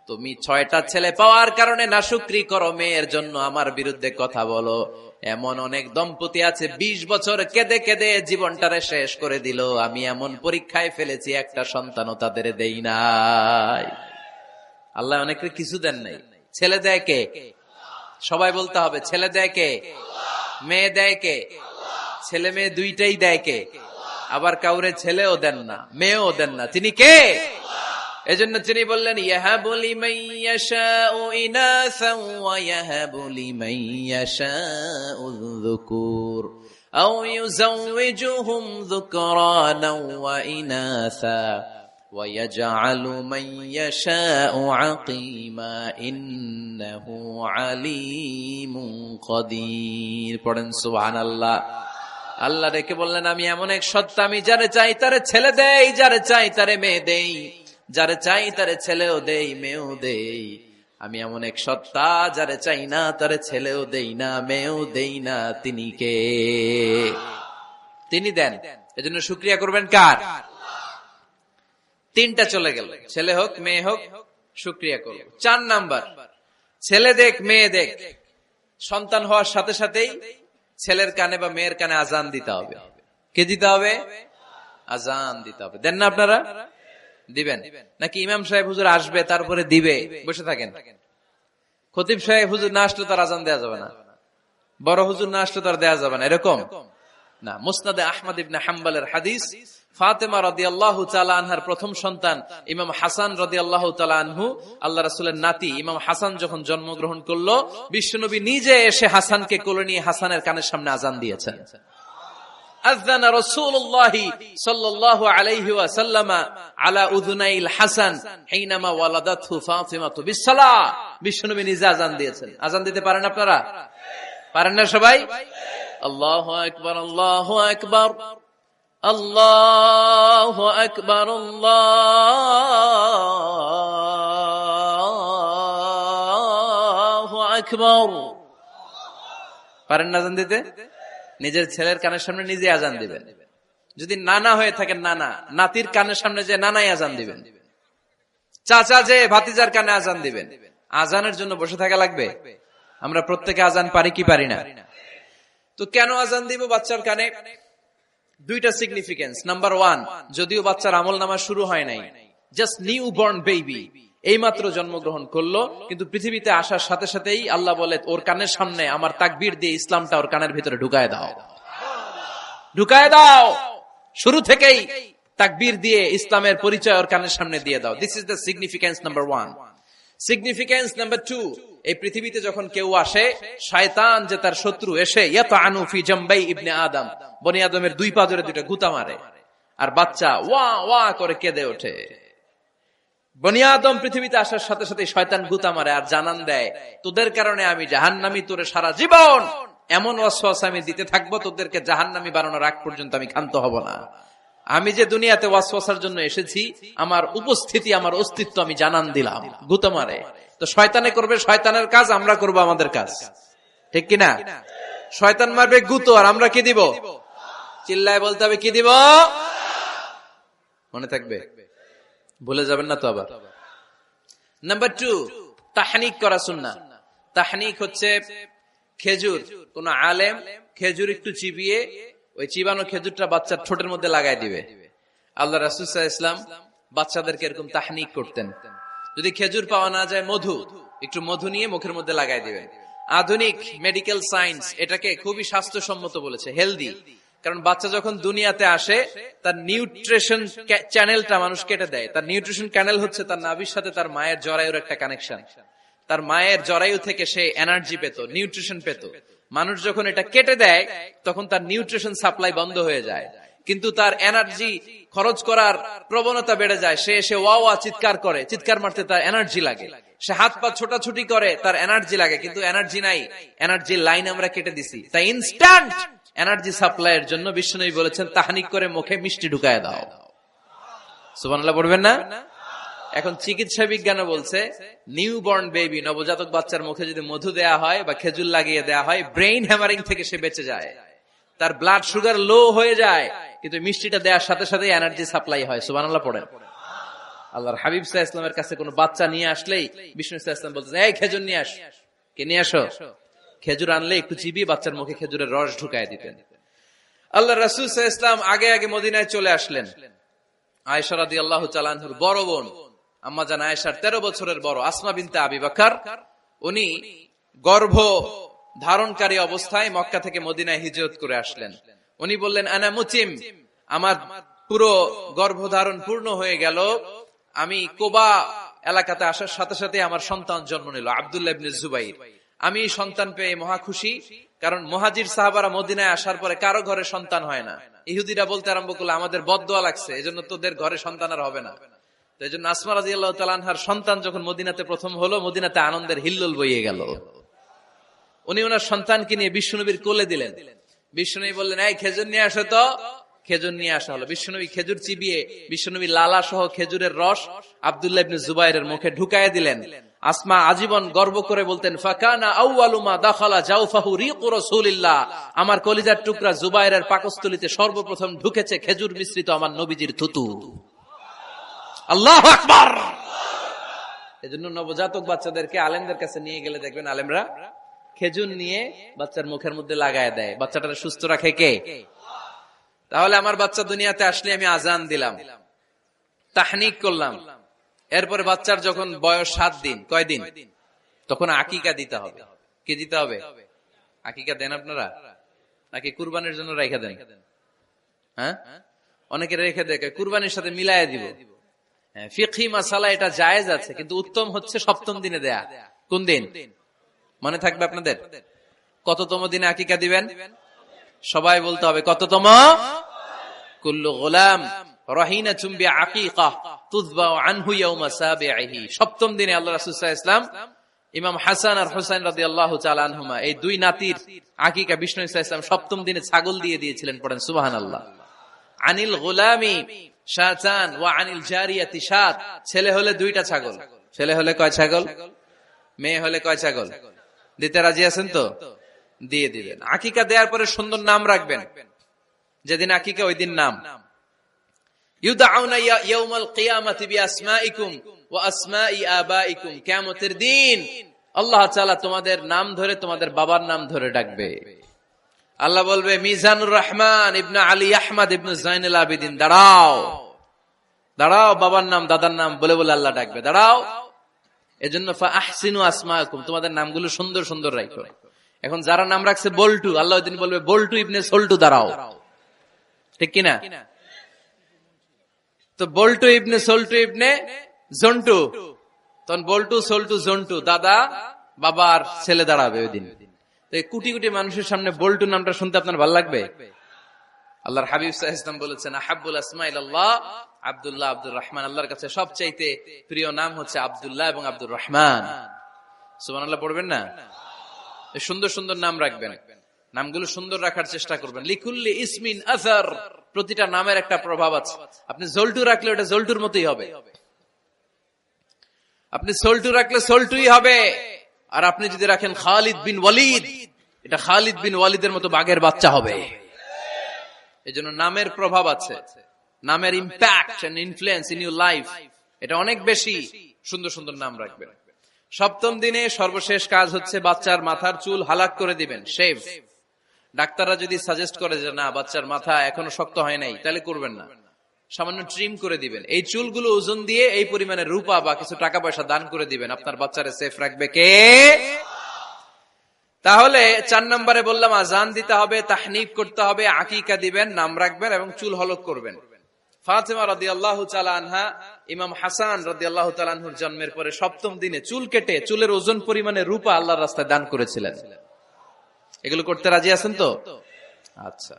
তুমি 6টা ছেলে পাওয়ার কারণে না শুকরি করো, মেয়ের জন্য আমার বিরুদ্ধে কথা বলো। এমন অনেক দম্পতি আছে 20 বছর কেঁদে কেঁদে জীবনটারে শেষ করে দিল। আমি এমন পরীক্ষায় ফেলেছি, একটা সন্তানও তাদের দেই নাই। আল্লাহ অনেকের কিছু দেন নাই। ছেলে দেয় কে? সবাই বলতে হবে, ছেলে দেয় কে? মেয়ে দেয় কে? ছেলে মেয়ে দুইটাই দেয় কে? আবার কাউরে ছেলেও দেন না, মেয়েও দেন না, তিনি কে? এজন্য তিনি বললেন, ইয়াহাবু লিমান ইয়াশাউ ইনাসান ওয়া ইয়াহাবু লিমান ইয়াশাউ যুকুর আও ইউযাওয়িজুহুম যুকরানাও ওয়া ইনাসা ওয়া ইয়াজআলু মান ইয়াশাউ আকীমা ইন্নাহু আলীমুন কাদির। পড়েন সুবহানাল্লাহ। আল্লাহ রেখে বললেন, আমি এমন এক সত্তা, আমি যারে চাই তারে ছেলে দেই, যারে চাই তারে মেয়ে দেই, যারে চাই তারে ছেলেও দেই, মেয়েও দেই। আমি এমন এক সত্তা, যারে চাই না তারে ছেলেও দেই না, মেয়েও দেই না। তিনি কে? তিনি দেন। এজন্য শুকরিয়া করবেন কার? 3টা চলে গেল, ছেলে হোক মেয়ে হোক, শুকরিয়া করব। 4 নাম্বার, ছেলে দেখ মেয়ে দেখ, সন্তান হওয়ার সাথে সাথেই ছেলের কানে বা মেয়ের কানে আজান দিতে হবে। কে দিতে হবে? আজান দিতে হবে। দেন না আপনারা? দিবেন নাকি ইমাম সাহেব হুজুর আসবে তারপরে দিবে, বসে থাকেন? খতিব সাহেব হুজুর না আসলে তার আজান দেওয়া যাবে না, বড় হুজুর না আসলে তার দেওয়া যাবে না, এরকম না। মুসনাদে আহমদ ইবনে হাম্বলের হাদিস, ফাতেমা রাদিয়াল্লাহু তাআলা আনহার প্রথম সন্তান ইমাম হাসান রাদিয়াল্লাহু তাআলা আনহু, আল্লাহ রাসূলের নাতি ইমাম হাসান যখন জন্মগ্রহণ করলো, বিশ্বনবী নিজে এসে হাসানকে কোলে নিয়ে হাসানের কানের সামনে আযান দিয়েছেন। আযানা রাসূলুল্লাহ সাল্লাল্লাহু আলাইহি ওয়াসাল্লাম আলা উযুনাইল হাসান হিনামা ওয়ালাদাতহু ফাতিমাতু বিসসালাহ। বিশ্বনবী নিজে আযান দিয়েছেন। আযান দিতে পারেন আপনারা? পারেন না সবাই? আল্লাহু আকবার, আল্লাহু আকবার, আল্লাহু আকবার, আল্লাহু আকবার। পারেন না আযান দিতে? নিজের ছেলের কানের সামনে নিজে আযান দিবেন। যদি নানা হয়ে থাকেন, নানা নাতির কানের সামনে যে নানাই আযান দিবেন, চাচা যে ভাতিজার কানে আযান দিবেন। আযানের জন্য বসে থাকা লাগবে? আমরা প্রত্যেকে আযান পারি কি পারি না? তো কেন আযান দিব বাচ্চার কানে? দুইটা সিগনিফিকেন্স। নাম্বার ওয়ান, যদিও বাচ্চার আমল নামা শুরু হয় নাই, জাস্ট নিউ বর্ন বেবি, এইমাত্র জন্মগ্রহণ করলো, কিন্তু পৃথিবীতে আসার সাথে সাথেই আল্লাহ বলে ওর কানের সামনে আমার তাকবীর দিয়ে ইসলামটা ওর কানের ভিতরে ঢুকায় দাও, ঢুকায় দাও। শুরু থেকেই তাকবীর দিয়ে ইসলামের পরিচয় ওর কানের সামনে দিয়ে দাও। This is the significance number one. Significance number two, এই পৃথিবীতে যখন কেউ আসে, শয়তান যে তার শত্রু এসে ইয়াতাআনু ফি জামবাই ইবনে আদম, বনি আদমের দুই পা ধরে দুইটা গুতা মারে, আর বাচ্চা ওয়া ওয়া করে কেঁদে ওঠে। বনি আদম পৃথিবীতে আসার সাথে সাথে শয়তান গুতা মারে আর জানান দেয়, তোদের কারণে আমি জাহান্নামী, তোরে সারা জীবন এমন ওয়াসওয়াসা আমি দিতে থাকবো, তোদেরকে জাহান্নামী বানানোর আগ পর্যন্ত আমি ক্ষান্ত হব না। আমি যে দুনিয়াতে ওয়াসওয়াসার জন্য এসেছি, আমার উপস্থিতি, আমার অস্তিত্ব আমি জানান দিলাম। গুতা মারে। তো শয়তানে করবে শয়তানের কাজ, আমরা করব আমাদের কাজ, ঠিক কিনা? শয়তান মারবে গুতো, আর আমরা কি দিব? চিল্লায় বলতে হবে কি দিব? মনে থাকবে, ভুলে যাবেন না তো আবার। নাম্বার টু, তাহনিক করা সুন্নাহ। তাহনিক হচ্ছে খেজুর, কোন আলেম খেজুর একটু চিবিয়ে ওই চিবানো খেজুরটা বাচ্চার ঠোঁটের মধ্যে লাগাই দিবে। আল্লাহ রাসূল সাল্লাল্লাহু আলাইহি ওয়াসাল্লাম বাচ্চাদেরকে এরকম তাহনিক করতেন। যদি খেজুর পাওয়া না যায়, মধু, একটু মধু নিয়ে মুখের মধ্যে লাগাই দিবেন। আধুনিক মেডিকেল সায়েন্স এটাকে খুবই স্বাস্থ্যসম্মত বলেছে, হেলদি। কারণ বাচ্চা যখন দুনিয়াতে আসে, তার নিউট্রিশন চ্যানেলটা মানুষ কেটে দেয়। তার নিউট্রিশন চ্যানেল হচ্ছে তার নাভির সাথে তার মায়ের জরায়ুর একটা কানেকশন। তার মায়ের জরায়ু থেকে সে এনার্জি পেত, নিউট্রিশন পেত। মানুষ যখন এটা কেটে দেয়, তখন তার নিউট্রিশন সাপ্লাই বন্ধ হয়ে যায়, কিন্তু তার এনার্জি খরচ করার প্রবণতা বেড়ে যায়। সে এসে ওয়া ওয়া চিৎকার করে, চিৎকার মারতে তার এনার্জি লাগে। সে হাত পা ছোটাছুটি করে, তার এনার্জি লাগে, কিন্তু এনার্জি নাই, এনার্জির লাইন আমরা কেটে দিছি। তাই ইনস্ট্যান্ট এনার্জি সাপ্লাইয়ের জন্য বিশ্বনবী বলেছেন, তাহনিক করে মুখে মিষ্টি ঢুকায় দাও। সুবহানাল্লাহ পড়বেন না? এখন চিকিৎসা বিজ্ঞানও বলছে, নিউবর্ন বেবি, নবজাতক বাচ্চার মুখে যদি মধু দেয়া হয় বা খেজুর লাগিয়ে দেয়া হয়, ব্রেইন হ্যামারিং থেকে সে বেঁচে যায়। তার ব্লাড সুগার লো হয়ে যায়, কিন্তু মিষ্টিটা দেওয়ার সাথে সাথে এনার্জি সাপ্লাই হয়। সুবহানাল্লাহ পড়েন। আল্লাহর হাবিব সাল্লাল্লাহু আলাইহি ওয়াসাল্লামের কাছে কোনো বাচ্চা নিয়ে আসলেই বিষ্ণু সাল্লাল্লাহু আলাইহি ওয়াসাল্লাম বলতেন, এই খেজুর নিয়ে আস। কে নিয়ে আসো? খেজুর আনলে একটু চিবিয়ে বাচ্চার মুখে খেজুরের রস ঢুকায় দিতেন। আল্লাহ রাসূল সাল্লাল্লাহু আলাইহি ওয়াসাল্লাম আগে আগে মদিনায় চলে আসলেন। আয়েশা রাদিয়াল্লাহু তাআলা আনহার বড় বোন, আম্মা জান আয়েশার 13 বছরের বড়, আসমা বিনতে আবি বকর, উনি গর্ভ ধারণকারী অবস্থায় মক্কা থেকে মদিনায় হিজরত করে আসলেন। উনি বললেন, আনা মুতিম, আমার পুরো গর্ভধারণ পূর্ণ হয়ে গেল, আমি কোবা এলাকাতে আসার সাথে সাথে আমার সন্তান জন্ম নিল, আব্দুল্লাহ ইবনে জুবাইর। আমি সন্তান পেয়ে মহা খুশি, কারণ মুহাজির সাহাবারা মদিনায় আসার পরে কারো ঘরে সন্তান হয় না। ইহুদিরা বলতে আরম্ভ করলো, আমাদের বদদোয়া লাগছে, এজন্য তোদের ঘরে সন্তান আর হবে না। তো এই জন্য আসমা রাদিয়াল্লাহু তাআলা আনহার সন্তান যখন মদিনাতে প্রথম হলো, মদিনাতে আনন্দের হিল্লোল বইয়ে গেল। উনি ওনার সন্তানকে নিয়ে বিশ্বনবীর কোলে দিলেন। বিশ্বনবী বললেন, এই খেজুর নিয়ে আসো তো। খেজুর নিয়ে আসা হলো। বিশ্বনবী খেজুর চিবিয়ে বিশ্বনবী লালা সহ খেজুরের রস আব্দুল্লাহ ইবনে জুবাইরের মুখে ঢুকায় দিলেন। আসমা আজীবন গর্ব করে বলতেন, ফাকানা আউয়ালু মা দাখালা জাওফাহু রিকু রাসূলিল্লাহ, আমার কলিজার টুকরা জুবাইরের পাকস্থলীতে সর্বপ্রথম ঢুকেছে খেজুর মিশ্রিত আমার নবীজির থুতু। আল্লাহু আকবার। এজন্য নবজাতক বাচ্চাদেরকে আলেমদের কাছে নিয়ে গেলে দেখবেন আলেমরা খেজুর নিয়ে বাচ্চার মুখের মধ্যে লাগায় দেয়। বাচ্চাটাকে সুস্থ রাখে কে? তাহলে আমার বাচ্চা দুনিয়াতে আসলে আমি আজান দিলাম, তাহনিক করলাম, এরপরে বাচ্চার যখন বয়স 7 দিন, কয়দিন, তখন আকিকা দিতে হবে। কি দিতে হবে? আকিকা দেন আপনারা নাকি কুরবানির জন্য রাইখা দেন? হ্যাঁ, অনেকে রেখে দেখে কুরবানির সাথে মিলাইয়া দিব। ফিকহি মাসালা এটা জায়েজ আছে, কিন্তু উত্তম হচ্ছে সপ্তম দিনে দেয়া। কোন দিন মনে থাকবে আপনাদের? কততম দিনে আকিকা দিবেন? সবাই বলতে হবে কততম? কুল্লু গোলাম রাহিনাতুম বিআকিকাহ তুযবাউ আনহু ইয়াওমা সাবিহি। সপ্তম দিনে আল্লাহ রাসূল সাল্লাল্লাহু আলাইহি ওয়াসাল্লাম ইমাম হাসান আর হুসাইন রাদিয়াল্লাহু তাআলা আনহুমা এই দুই নাতির আকিকা বিষ্ণু সাল্লাল্লাহু আলাইহি ওয়াসাল্লাম সপ্তম দিনে ছাগল দিয়ে দিয়েছিলেন। পড়েন সুবহানাল্লাহ। আনিল গোলামি শাতান ওয়া আনিল জারিয়াতি শাত। ছেলে হলে দুইটা ছাগল। ছেলে হলে কয় ছাগল? মেয়ে হলে কয় ছাগল? দিতে রাজি আছেন তো? দিয়ে দিবেন। আকিকা দেওয়ার পরে সুন্দর নাম রাখবেন। যেদিন আকিকা ওই দিন নাম। ইউদাউনা ইয়াউমাল কিয়ামাতি বিআসমাইকুম ওয়া আসমাই আবাইকুম। কিয়ামতের দিন আল্লাহ তাআলা তোমাদের নাম ধরে তোমাদের বাবার নাম ধরে ডাকবে। আল্লাহ বলবে মিজানুর রহমান ইবনে আলী আহমদ ইবনে জাইনুল আবেদিন, দাঁড়াও দাঁড়াও, বাবার নাম দাদার নাম বলে বলে আল্লাহ ডাকবে, দাঁড়াও। এজন্য ফাআহসিনু আসমাকুম, তোমাদের নামগুলো সুন্দর সুন্দর রাখো। এখন যারা নাম রাখছে বল্টু, আল্লাহ ওই দিন বলবে বল্টু ইবনে সল্টু, দাঁড়াও। ঠিক কিনা? তো বল্টু ইবনে সল্টু ইবনে জন্টু, তখন বল্টু সল্টু জন্টু, দাদা বাবার ছেলে দাঁড়াবে ওই দিন। কোটি কোটি মানুষের সামনে বল্টু নামটা শুনতে আপনার ভালো লাগবে? আল্লাহর হাবিব সাল্লাল্লাহু আলাইহি ওয়াসাল্লাম বলেছেন আহাব্বুল আসমাইল আল্লাহ আব্দুল্লাহ আব্দুর রহমান। আল্লাহর কাছে সবচাইতে প্রিয় নাম হচ্ছে আব্দুল্লাহ এবং আব্দুর রহমান। সুবহানাল্লাহ পড়বেন না? সুন্দর সুন্দর নাম রাখবেন। নামগুলো সুন্দর রাখার চেষ্টা করবেন। লিকুল্লি ইসমিন আসার, প্রতিটা নামের একটা প্রভাব আছে। আপনি জল্টু রাখলে ওটা জল্টুর মতোই হবে, আপনি সল্টু রাখলে সল্টুই হবে। আর আপনি যদি রাখেন খালিদ বিন ওয়ালিদ, এটা খালিদ বিন ওয়ালিদের মতো বাঘের বাচ্চা হবে। এই জন্য নামের প্রভাব আছে, নামের impact and influence in your life এটা অনেক বেশি। সুন্দর সুন্দর নাম রাখবেন। সপ্তম দিনে সর্বশেষ কাজ হচ্ছে বাচ্চার মাথার চুল হালাক করে দিবেন, শেভ। ডাক্তাররা যদি সাজেস্ট করে যে না বাচ্চার মাথা এখনো শক্ত হয় নাই, তাহলে করবেন না, সামান্য ট্রিম করে দিবেন। এই চুলগুলো ওজন দিয়ে এই পরিমাণে রূপা বা কিছু টাকা পয়সা দান করে দিবেন। আপনার বাচ্চারে সেফ রাখবে কে? তাহলে 4 নম্বরে বললাম আজান দিতে হবে, তাহনিক করতে হবে, আকিকা দিবেন, নাম রাখবেন এবং চুল হলক করবেন। ফাতেমা রাদিয়াল্লাহু তাআলা আনহা ইমাম হাসান রাদিয়াল্লাহু তাআলা আনহুর জন্মের পরে সপ্তম দিনে চুল কেটে চুলের ওজন পরিমাণে রূপা আল্লাহর রাস্তায় দান করেছিলেন। এগুলো করতে রাজি আছেন তো? আচ্ছা।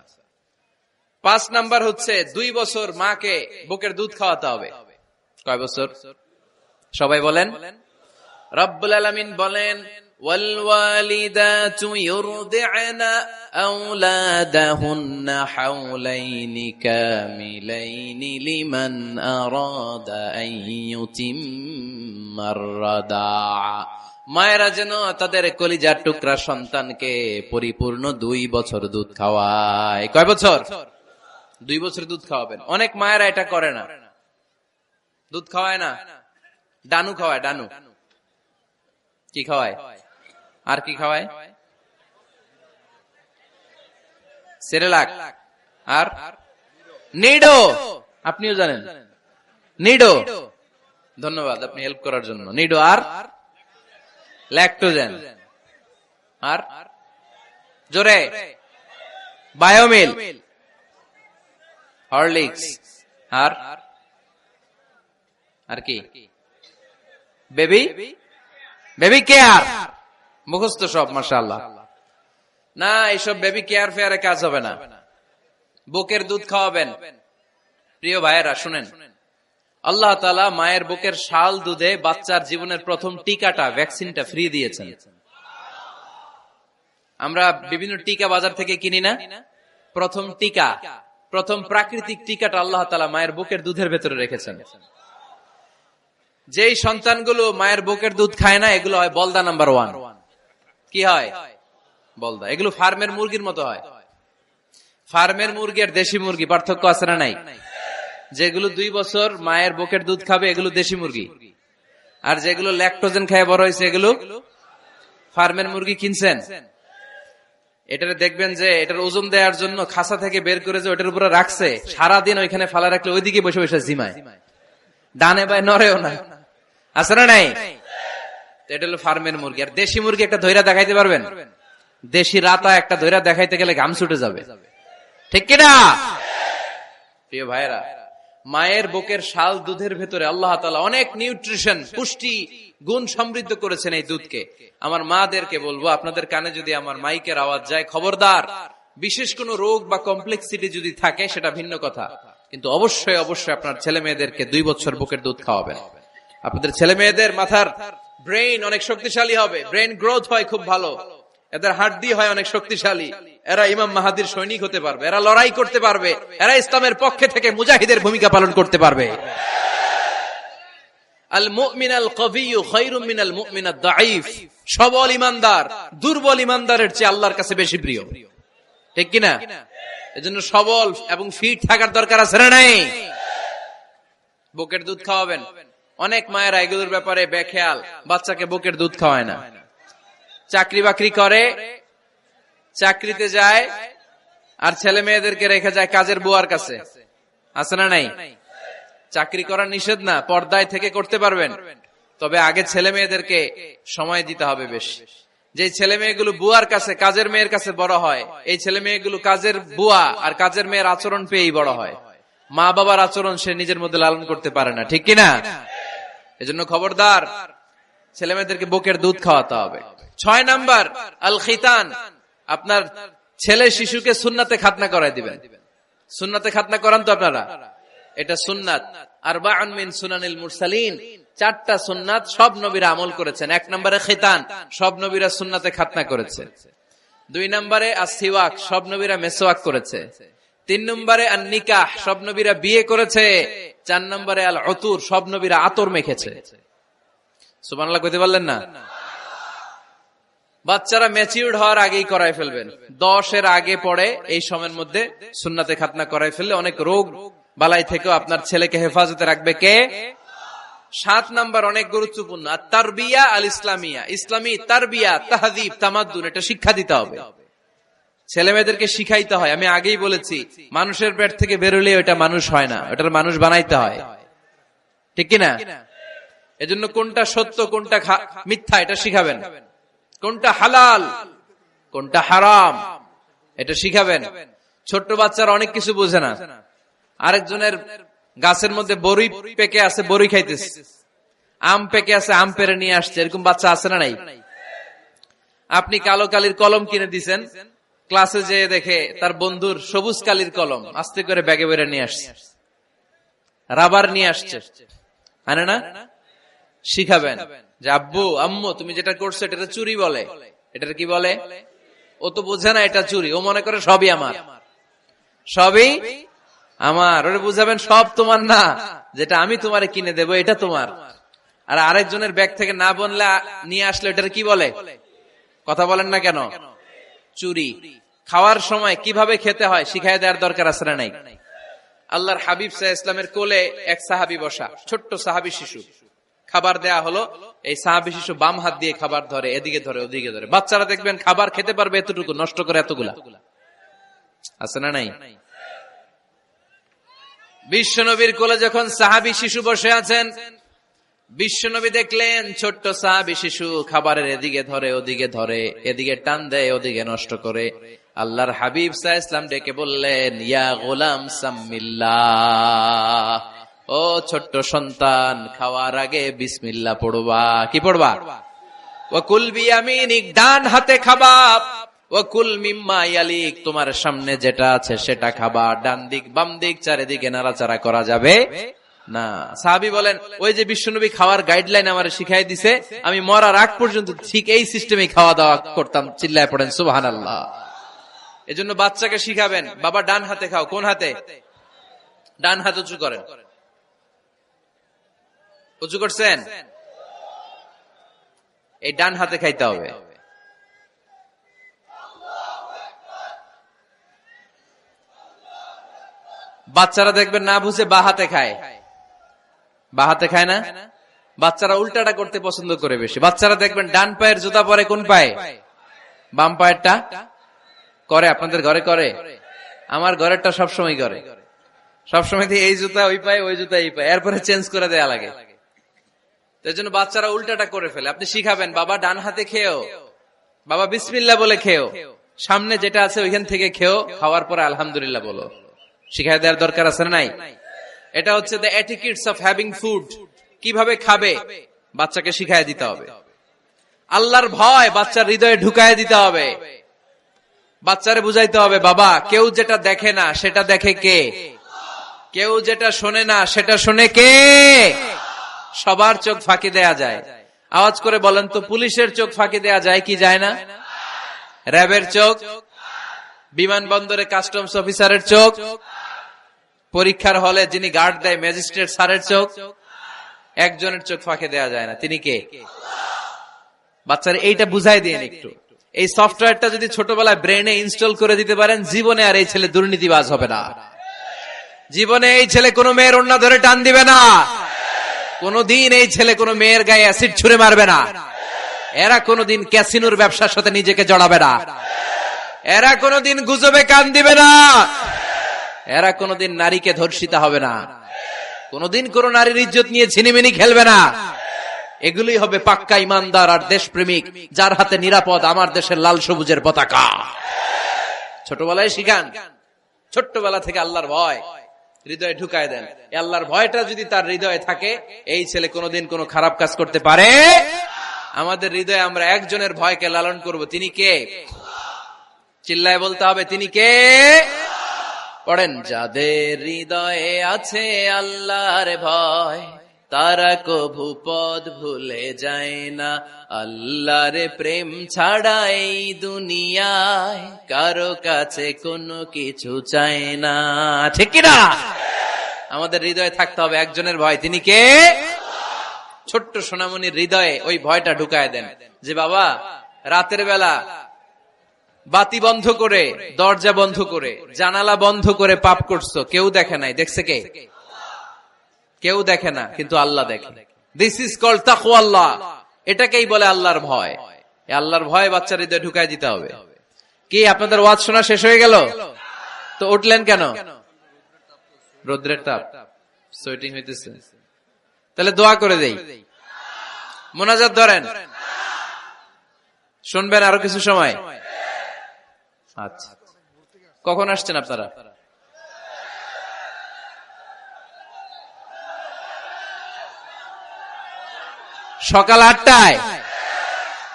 5 নাম্বার হচ্ছে 2 বছর মাকে বুকের দুধ খাওয়াতে হবে। কয় বছর? সবাই বলেন। রব্বুল আলামিন বলেন ওয়াল ওয়ালিদাতু ইউরদি'না আওলাদাহুন্না হাওলাইনি কামিলাইনি লিমান আরাদা আন ইউতিম্মার রাদা'a। মায়েরা যেন তাদের কলিজার টুকরা সন্তানকে পরিপূর্ণ 2 বছর দুধ খাওয়ায়। কয় বছর? 2 বছর দুধ খাওয়াবেন। অনেক মায়েরা এটা করে না, দুধ খাওয়ায় না, ডানু খাওয়ায়। ডানু কি খাওয়ায়? আর কি খাওয়ায়? সেরেলাক আর নিডো। আপনিও জানেন নিডো? ধন্যবাদ আপনি হেল্প করার জন্য। নিডো আর ল্যাকটোজেন আর জোরে বায়োমিল, হরলিক্স আর কি? Baby care. মুখস্থ সব মাশাআল্লাহ। না, এইসব বেবি কেয়ার ফেয়ারে কাজ হবে না। বুকের দুধ খাওয়াবেন। প্রিয় ভাইয়েরা শুনেন, আল্লাহ তাআলা মায়ের বুকের শাল দুধে বাচ্চার জীবনের প্রথম টিকাটা, ভ্যাকসিনটা ফ্রি দিয়েছেন। আমরা বিভিন্ন টিকা বাজার থেকে কিনি না? প্রথম টিকা, প্রথম প্রাকৃতিক টিকাটা আল্লাহ তাআলা মায়ের বুকের দুধের ভেতরে রেখেছেন। যেই সন্তানগুলো মায়ের বুকের দুধ খায় না, এগুলো হয় বলদা নাম্বার 1। কি হয়? বলদা। এগুলো ফার্মের মুরগির মতো হয়। ফার্মের মুরগি আর দেশি মুরগি পার্থক্য আছে না নাই? যেগুলো 2 বছর মায়ের বুকের দুধ খাবে এগুলো দেশি মুরগি, আর যেগুলো ল্যাকটোজেন খেয়ে বড় হয়েছে এগুলো ফার্মের মুরগি। কিনছেন? এটারে দেখবেন যে এটার ওজন দেওয়ার জন্য খাসা থেকে বের করে যে ওটার উপরে রাখছে, সারাদিন ওইখানে ফালা রাখলে ওইদিকে বসে বসে জিমায়, ডানে বাই নড়েও না। আছে না নাই? এটা হলো ফার্মের মুরগি। আর দেশি মুরগি একটা ধৈরা দেখাইতে পারবেন? দেশি রাতা একটা ধৈরা দেখাইতে গেলে ঘাম ছুটে যাবে, ঠিক কিনা? প্রিয় ভাইরা, মায়ের বুকের শাল দুধের ভেতরে আল্লাহ তাআলা অনেক নিউট্রিশন, পুষ্টি গুণ সমৃদ্ধ করেছেন এই দুধকে। আমার মাদেরকে বলবো, আপনাদের কানে যদি আমার মাইকের আওয়াজ যায়, খবরদার, বিশেষ কোনো রোগ বা কমপ্লেক্সিটি যদি থাকে সেটা ভিন্ন কথা, কিন্তু অবশ্যই অবশ্যই আপনার ছেলে মেয়েদেরকে 2 বছর বুকের দুধ খাওয়াবেন। আপনাদের ছেলে মেয়েদের মাথার ব্রেইন অনেক শক্তিশালী হবে, ব্রেইন গ্রোথ হয় খুব ভালো, এদের হাড্ডি হয় অনেক শক্তিশালী, এরা ইমাম মাহাদির সৈনিক হতে পারবে, এরা লড়াই করতে পারবে, এরা ইসলামের পক্ষে থেকে মুজাহিদের ভূমিকা পালন করতে পারবে। আল মুমিন আল কবিয়্যু খায়রুম মিনাল মুমিন আদ দাঈফ। সবল ঈমানদার দুর্বল ঈমানদারের চেয়ে আল্লাহর কাছে বেশি প্রিয়, ঠিক কি না? এজন্য সবল এবং ফিট থাকার দরকার আছে না নাই? বুকের দুধ খাওয়াবেন। অনেক মায়েরা এগুলোর ব্যাপারে বেখেয়াল, বাচ্চাকে বুকের দুধ খাওয়ায় না। চাকরি বাকরি করে, চাকরিতে যায়, আর ছেলে মেয়েদেরকে রেখে যায় কাজের বুয়ার কাছে, আছে না নাই? চাকরি করা নিষেধ না, পর্দায় থেকে করতে পারবেন, তবে আগে ছেলে মেয়েদেরকে সময় দিতে হবে বেশি। যে ছেলে মেয়েগুলো বুয়ার কাছে, কাজের মেয়ের কাছে বড় হয়, এই ছেলে মেয়েগুলো কাজের বুয়া আর কাজের মেয়ের আচরণ পেয়েই বড় হয়। মা বাবার আচরণ সে নিজের মধ্যে লালন করতে পারে না, ঠিক কিনা? এজন্য খবরদার, ছেলে মেয়েদেরকে বুকের দুধ খাওয়াতে হবে। 6 নাম্বার আল খিতান। আপনার ছেলে শিশুকে সুন্নাতে খাতনা করায় দিবেন। সুন্নাতে খাতনা করান তো আপনারা? এটা সুন্নাত। আরবাউন মিন সুনানিল মুরসালিন, 4টা সুন্নাত সব নবীরা আমল করেছেন। 1 নম্বরে খিতান, সব নবীরা সুন্নাতে খাতনা করেছে। 2 নম্বরে আসিওয়াক, সব নবীরা মেসওয়াক করেছে। 3 নম্বরে আন নিকাহ, সব নবীরা বিয়ে করেছে। 4 নম্বরে আল উতুর, সব নবীরা আতর মেখেছে। সুবহানাল্লাহ কইতে পারলেন না? বাচ্চারা ম্যাচিউরড হওয়ার আগেই করায় ফেলবেন। 10 এর আগে পড়ে এই সময়ের মধ্যে সুন্নাতে খাতনা করায় ফেললে অনেক রোগ বালাই থেকেও আপনার ছেলেকে হেফাজতে রাখবে কে? 7 নাম্বার অনেক গুরুত্বপূর্ণ, তারবিয়া আল ইসলামিয়া। ইসলামী তারবিয়া, তাহযীব, তামাদ্দুন, এটা শিক্ষা দিতে হবে। ছেলে মেয়েদেরকে শিখাইতে হয়। আমি আগেই বলেছি, মানুষের পেট থেকে বেরোলে ওটা মানুষ হয় না, ওটার মানুষ বানাইতে হয়, ঠিক কিনা? এজন্য কোনটা সত্য কোনটা মিথ্যা এটা শিখাবেন, কোনটা হালাল কোনটা হারাম এটা শিখাবেন। ছোট্ট বাচ্চারা অনেক কিছু বোঝে না। আরেকজনের গাছের মধ্যে বড়ি পেকে আছে, বড়ি খাইতেছে, আম পেকে আছে, আম পেরে নিয়ে আসছে, এরকম বাচ্চা আছে না নাই? আপনি কালো কালির কলম কিনে দিছেন, ক্লাসে যেয়ে দেখে তার বন্ধুর সবুজ কালির কলম, আস্তে করে ব্যাগে বেরে নিয়ে আসছে, রাবার নিয়ে আসছে, আনে না? শিখাবেন যে আব্বু আম্মু তুমি যেটা করছো এটা চুরি বলে, এটা কি বলে? ও তো বোঝে না এটা চুরি, ও মনে করে সবই আমার, সবই আমার। ওরে বুঝাবেন সব তোমার না, যেটা আমি তোমারে কিনে দেবো এটা তোমার। আর আরেকজনের ব্যাগ থেকে না বললে নিয়ে আসলে এটার কি বলে? কথা বলেন না কেন? চুরি। খাওয়ার সময় কিভাবে খেতে হয় শিখাই দেওয়ার দরকার আছে না নাই? আল্লাহর হাবিব সাল্লাল্লাহু আলাইহি ওয়াসাল্লামের কোলে এক সাহাবী বসা, ছোট্ট সাহাবী শিশু, খাবার দেয়া হলো, এই সাহাবী শিশু বাম হাত দিয়ে খাবার ধরে, এদিকে ধরে ওদিকে ধরে। বাচ্চারা দেখবেন খাবার খেতে পারবে এতটুকু, নষ্ট করে এতগুলা, আছে না নাই? বিশ্বনবীর কোলে যখন সাহাবী শিশু বসে আছেন, বিশ্বনবী দেখলেন ছোট্ট সাহাবী শিশু খাবারের এদিকে ধরে ওদিকে ধরে, এদিকে টান দেয় ওদিকে নষ্ট করে। আল্লাহর হাবিব সাল্লাল্লাহু আলাইহি ওয়াসাল্লাম ডেকে বললেন, ইয়া গোলাম সাম্মিল্লাহ, ও ছোট্ট সন্তান, খাওয়ার আগে বিসমিল্লাহ পড়বা। কি পড়বা? ওয়া কুল বিয়ামিনিক, ডান হাতে খাবা, ওয়া কুল মিম্মা ইয়ালিক, তোমার সামনে যেটা আছে সেটা খাবা। ডান দিক বাম দিক চারিদিকে নাড়াচাড়া করা যাবে না। সাহাবী বলেন, ওই যে বিশ্বনবী খাওয়ার গাইডলাইন আমারে শিখাই দিছে, আমি মরার আগ পর্যন্ত ঠিক এই সিস্টেমে খাওয়া দাওয়া করতাম। চিল্লায় পড়েন সুবহানাল্লাহ। এজন্য বাচ্চাকে শিখাবেন, বাবা ডান হাতে খাও। কোন হাতে? ডান হাত উঁচু করেন। উঁচু করছেন? এই ডান হাতে খাইতে হবে। বাচ্চারা দেখবেন না বুঝে বা হাতে খায়, বা হাতে খায় না। বাচ্চারা উল্টাটা করতে পছন্দ করে বেশি। বাচ্চারা দেখবেন ডান পায়ের জুতা পরে কোন পায়ে? বাম পায়েরটা করে। আপনাদের ঘরে করে? আমার ঘরেরটা সবসময় করে। সবসময় এই জুতা ওই পায়ে, ওই জুতা এই পায়ে, এরপরে চেঞ্জ করে দেয়া লাগে। তাই জন্য বাচ্চারা উল্টাটা করে ফেলে। আপনি শিখাবেন, বাবা ডান হাতে খেও, বাবা বিসমিল্লাহ বলে খেও, সামনে যেটা আছে ওইখান থেকে খেও, খাওয়ার পরে আলহামদুলিল্লাহ বলো। শিখাই দেওয়ার দরকার আছে না নাই? এটা হচ্ছে the etiquettes of having food, কিভাবে খাবে বাচ্চাকে শিখাই দিতে হবে। আল্লাহর ভয় বাচ্চার হৃদয়ে ঢুকায় দিতে হবে। বাচ্চারে বুঝাইতে হবে, বাবা কেউ যেটা দেখে না সেটা দেখে কে, কেউ যেটা শোনে না সেটা শোনে কে। সবার চোখ ফাঁকি দেয়া যায়। আওয়াজ করে বলেন তো, পুলিশের চোখ ফাঁকি দেয়া যায় কি যায় না? র্যাবের চোখ, বিমানবন্দরে কাস্টমস অফিসারের চোখ, পরীক্ষার হলে যিনি গার্ড দেয় ম্যাজিস্ট্রেট স্যারের চোখ, একজনের চোখ ফাঁকি দেয়া যায় না, তিনি কে? বাচ্চারা এইটা বুঝাই দিন একটু। এই সফটওয়্যারটা যদি ছোটবেলায় ব্রেনে ইনস্টল করে দিতে পারেন, জীবনে আর এই ছেলে দুর্নীতিবাজ হবে না। জীবনে এই ছেলে কোনো মেয়ের ওড়না ধরে টান দিবে না। কোনদিন এই ছেলে কোনো মেয়ের গায়ে অ্যাসিড ছুঁড়ে মারবে না। এরা কোনদিন ক্যাসিনোর ব্যবসার সাথে নিজেকে জড়াবে না। এরা কোনদিন গুজবে কান দিবে না। এরা কোনদিন নারীকে ধর্ষিতা হবে না। কোনদিন কোন নারীর ইজ্জত নিয়ে ছিনিমিনি খেলবে না। এগুলোই হবে পাক্কা ইমানদার আর দেশপ্রেমিক, যার হাতে নিরাপদ আমার দেশের লাল সবুজের পতাকা। ছোটবেলায় শিখান, ছোট্টবেলা থেকে আল্লাহর ভয় হৃদয়ে ঢুকায় দেন। আল্লাহর ভয়টা যদি তার হৃদয়ে থাকে, এই ছেলে কোনোদিন কোনো খারাপ কাজ করতে পারে। আমাদের হৃদয়ে আমরা একজনের ভয়কে লালন করব, তিনি কে? চিল্লায় বলতে হবে, তিনি কে? পড়েন, যাদের হৃদয়ে আছে আল্লাহর ভয়, তারা কভু পথ ভুলে যায় না। আল্লাহর প্রেম ছাড়া এই দুনিয়ায় কারো কাছে কোনো কিছু চায় না। ঠিক কিনা? আমাদের হৃদয়ে থাকতে হবে একজনের ভয়, তিনি কে? ছোট্ট সোনামণির হৃদয়ে ওই ভয়টা ঢুকায় দেন যে বাবা রাতের বেলা বাতি বন্ধ করে, দরজা বন্ধ করে, জানালা বন্ধ করে পাপ করছো, কেউ দেখে নাই, দেখছে কে? কেউ দেখে না, কিন্তু আল্লাহ দেখে। দিস ইজ কল্ড তাকওয়াল্লাহ। এটাকেই বলে আল্লাহর ভয়। এই আল্লাহর ভয় বাচ্চার হৃদয়ে ঢুকাই দিতে হবে। কি আপনাদের ওয়াজ শোনা শেষ হয়ে গেল? তো উঠলেন কেন? রৌদ্রের তাপ, সোয়েটিং হইতেছে। তাহলে দোয়া করে দেই, মোনাজাত ধরেন, শুনবেন আরো কিছু সময়। আচ্ছা, কখন আসছেন আপনারা? সকাল 8টায়।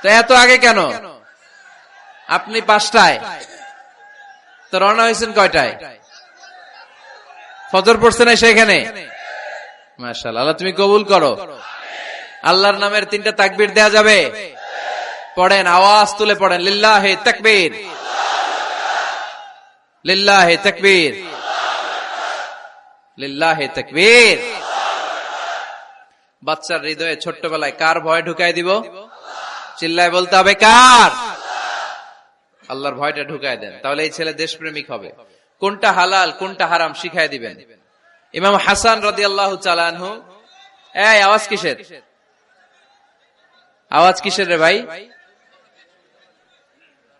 তো এত আগে কেন? আপনি 5টায়, তো রওনা হয়েছেন কয়টায়? ফজর পড়ছেন সেখানে? মাশাআল্লাহ, আল্লাহ তুমি কবুল করো। আল্লাহর নামের 3টা তাকবীর দেয়া যাবে? পড়েন, আওয়াজ তুলে পড়েন, লিল্লাহি তাকবীর, লিল্লাহি তাকবীর, লিল্লাহি তাকবীর। বাচ্চার হৃদয়ে ছোট্টবেলায় কার ভয় ঢুকাই দিব? চিল্লায় বলতে হবে, কার? আল্লাহর ভয়টা ঢুকায় দেন, তাহলে এই ছেলে দেশপ্রেমিক হবে। কোনটা হালাল কোনটা হারাম শিখাই দিবেন। ইমাম হাসান রাদিয়াল্লাহু তাআলা আনহু, এই আওয়াজ কিসের? আওয়াজ কিসের রে ভাই?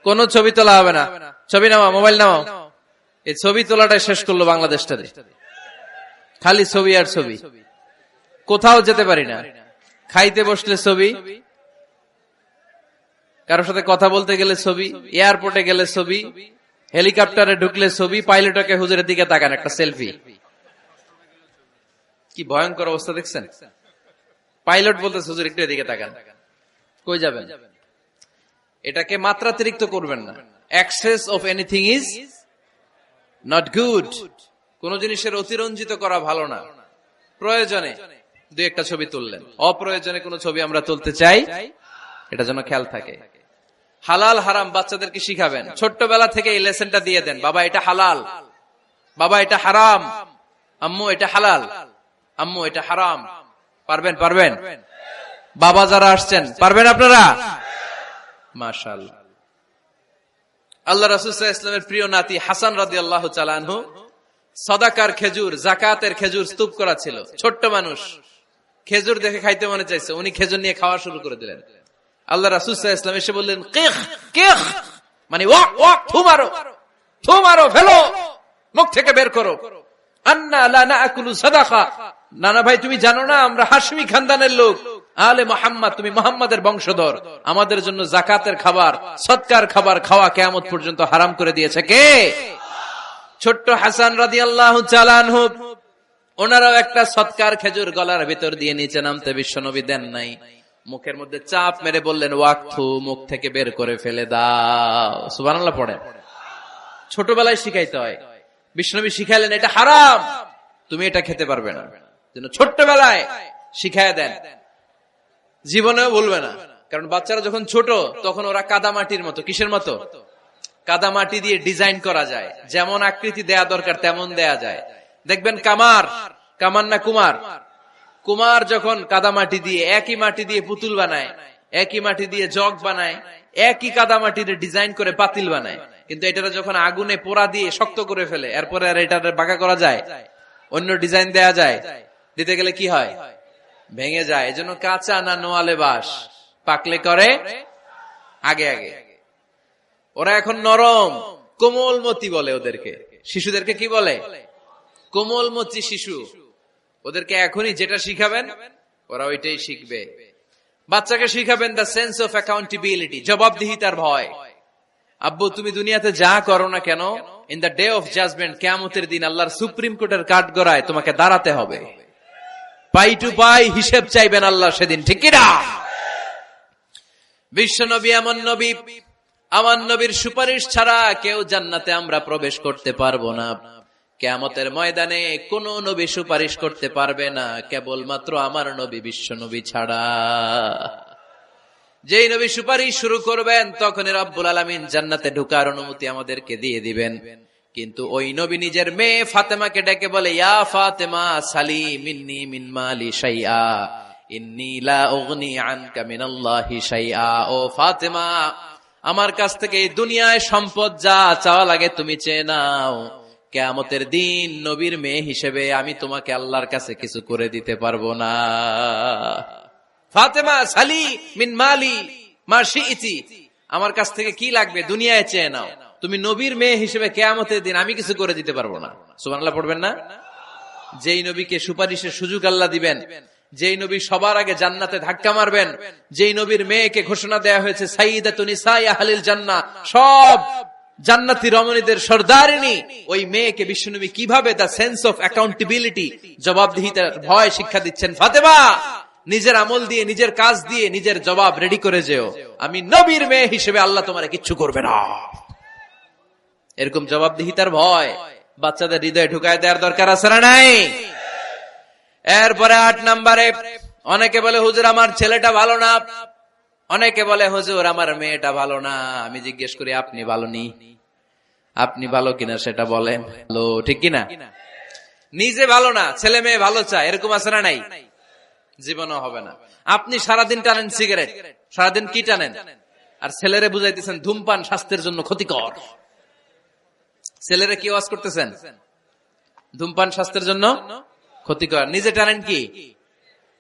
কোন ছবি তোলা হবে না। ছবি নামাও, মোবাইল নামাও। এই ছবি তোলাটা শেষ করলো বাংলাদেশটাতে, খালি ছবি আর ছবি। কোথাও যেতে পারি না, খাইতে বসলে ছবি, কারোর সাথে কথা বলতে গেলে ছবি, এয়ারপোর্টে গেলে ছবি, হেলিকপ্টারে ঢুকলে ছবি, পাইলটকে হুজুরের দিকে তাকান, একটা সেলফি। কি ভয়ঙ্কর অবস্থা দেখছেন? পাইলট বলতেছে হুজুর একটু এদিকে তাকান। কই যাবেন? এটাকে মাত্রাতিরিক্ত করবেন না। Access of anything is not good. কোন জিনিসের অতিরঞ্জিত করা ভালো না। প্রয়োজনে 2-1টা ছবি তুললেন, অপ্রয়োজনে কোন ছবি আমরা তুলতে চাই, এটা যেন খেয়াল থাকে। হালাল হারাম বাচ্চাদেরকে শিখাবেন, ছোট্টবেলা থেকে এই লেসনটা দিয়ে দেন। বাবা এটা হালাল, বাবা এটা হারাম, আম্মু এটা হালাল, আম্মু এটা হারাম। পারবেন? পারবেন? বাবা যারা আসছেন পারবেন আপনারা? মাশাআল্লাহ। আল্লাহ রাসূল সাল্লাল্লাহু আলাইহি ওয়াসাল্লামের প্রিয় নাতি হাসান রাদিয়াল্লাহু তাআলা আনহু সাদাকার খেজুর, যাকাতের খেজুর স্তূপ করা ছিল। ছোট্ট মানুষ, খেজুর দেখে খাইতে মনে চাইছে, উনি খেজুর নিয়ে খাওয়া শুরু করে দিলেন। আল্লাহ রাসূল সাল্লাল্লাহু আলাইহি ওয়াসাল্লাম এসে বললেন, কিখ কিখ, মানে ওয়াক ওয়াক, থু মারো, থু মারো, ফেলো, মুখ থেকে বের করো। আন্না লা নাআকুলু সাদাকা, নানা ভাই তুমি জানো না আমরা হাশমি খানদানের লোক, আলে মুহাম্মদ, তুমি মুহাম্মাদের বংশধর, আমাদের জন্য যাকাতের খাবার, সদকার খাবার খাওয়া কিয়ামত পর্যন্ত হারাম করে দিয়েছে কে? ছোট্ট হাসান রাদিয়াল্লাহু তাআলা আনহু, ওনারাও একটা সৎকার খেজুর গলার ভিতর দিয়ে নিচে নামতে বিশ্বনবী দেন নাই। মুখের মধ্যে চাপ মেরে বললেন, ওয়াক্থু, মুখ থেকে বের করে ফেলে দাও। সুবহানাল্লাহ পড়েন। ছোটবেলায় শিখাইতে হয়। বিশ্বনবী শিখাইলেন এটা হারাম, তুমি এটা খেতে পারবে না। ছোট্টবেলায় শিখায় দেন, জীবনেও বলবে না। কারণ বাচ্চারা যখন ছোট তখন ওরা কাদামাটির মতো। কিসের মতো? কাদামাটি দিয়ে ডিজাইন করা যায়, যেমন আকৃতি দেয়া দরকার তেমন দেয়া যায়। দেখবেন কামার না কুমার যখন কাদামাটি দিয়ে, একই মাটি দিয়ে পুতুল বানায়, একই মাটি দিয়ে জগ বানায়, একই কাদামাটির ডিজাইন করে পাতিল বানায়, কিন্তু এটা যখন আগুনে পোড়া দিয়ে শক্ত করে ফেলে, এরপরে আর এটা বাঁকা করা যায়, অন্য ডিজাইন দেয়া যায়, দিতে গেলে কি হয়? ভেঙে যায়। এজন্য কাঁচা না নোয়ালে বাস, পাকলে করে আগে আগে। ওরা এখন নরম, কোমলমতি বলে ওদেরকে। শিশুদেরকে কি বলে? কোমলমতি শিশু। ওদেরকে এখনই যেটা শিখাবেন ওরা ওইটাই শিখবে। বাচ্চাকে শিখাবেন দ্য সেন্স অফ অ্যাকাউন্টেবিলিটি, জবাবদিহিতার ভয়। আব্বু, তুমি দুনিয়াতে যা করো না কেন, in the day of judgment, কিয়ামতের দিন আল্লাহর সুপ্রিম কোর্টের কাঠগড়ায় তোমাকে দাঁড়াতে হবে। পাই টু পাই হিসেব চাইবেন আল্লাহ সেদিন, ঠিক কি না? বিশ্ব নবী এমন নবী, আমার নবীর সুপারিশ ছাড়া কেউ জান্নাতে আমরা প্রবেশ করতে পারবো না। কিয়ামতের ময়দানে কোন নবী সুপারিশ করতে পারবে না, কেবলমাত্র আমার নবী বিশ্ব নবী ছাড়া। যেই নবী সুপারিশ শুরু করবেন তখনই রব্বুল আলামিন জান্নাতে ঢোকার অনুমতি আমাদেরকে দিয়ে দিবেন। কিন্তু ওই নবী নিজের মেয়ে ফাতেমাকে ডেকে বলে, ইয়া ফাতেমা সালি মিন্নি মিন মালি শাইআ ইন্নী লা উগনি আনকা মিনাল্লাহি শাইআ। ও ফাতেমা, আমার কাছ থেকে এই দুনিয়ায় সম্পদ যা চাওয়া লাগে তুমি চেয়ে নাও, কিয়ামতের দিন নবীর মেয়ে হিসেবে আমি তোমাকে আল্লাহর কাছে কিছু করে দিতে পারবো না। ফাতেমা সালি মিন মালি মা শিইতি, আমার কাছ থেকে কি লাগবে দুনিয়ায় চেয়ে নাও, তুমি নবীর মেয়ে হিসেবে কিয়ামতের দিন আমি কিছু করে দিতে পারবো না। সুবহানাল্লাহ পড়বেন না? যেই নবীকে সুপারিশের সুযোগ আল্লাহ দিবেন, যেই নবী সবার আগে জান্নাতে ধাক্কা মারবেন, যেই নবীর মেয়েকে ঘোষণা দেয়া হয়েছে সাইয়্যিদাতুন নিসাই আহলিল জান্নাহ, সব জান্নাতি রমণীদের সর্দারিনী, ওই মেয়েকে বিশ্বনবী কিভাবে দ্য সেন্স অফ অ্যাকাউন্টেবিলিটি, জবাবদিহিতার ভয় শিক্ষা দিচ্ছেন। ফাতেমা, নিজের আমল দিয়ে, নিজের কাজ দিয়ে নিজের জবাব রেডি করে যেও, আমি নবীর মেয়ে হিসেবে আল্লাহ তোমারে কিচ্ছু করবে না। এরকম জবাবদিহিতার ভয় বাচ্চাদের হৃদয়ে ঢুকায় দেওয়ার দরকার আছে না নাই? এরপরে 8 নম্বরে, অনেকে বলে হুজুর আমার ছেলেটা ভালো না, অনেকে বলে হুজুর আমার মেয়েটা ভালো না। আমি জিজ্ঞেস করি আপনি ভালো নি? আপনি ভালো কিনা সেটা বলেন। ভালো, ঠিক কিনা? নিজে ভালো না, ছেলে মেয়ে ভালো চায়, এরকম আছে না নাই? জীবনও হবে না। আপনি সারাদিন টানেন সিগারেট, সারাদিন কি টানেন, আর ছেলেরে বুঝাইতেছেন ধূমপান স্বাস্থ্যের জন্য ক্ষতিকর। ছেলেরে কি ওয়াজ করতেছেন? ধূমপান স্বাস্থ্যের জন্য ক্ষতিকর। নিজে টানেন কি?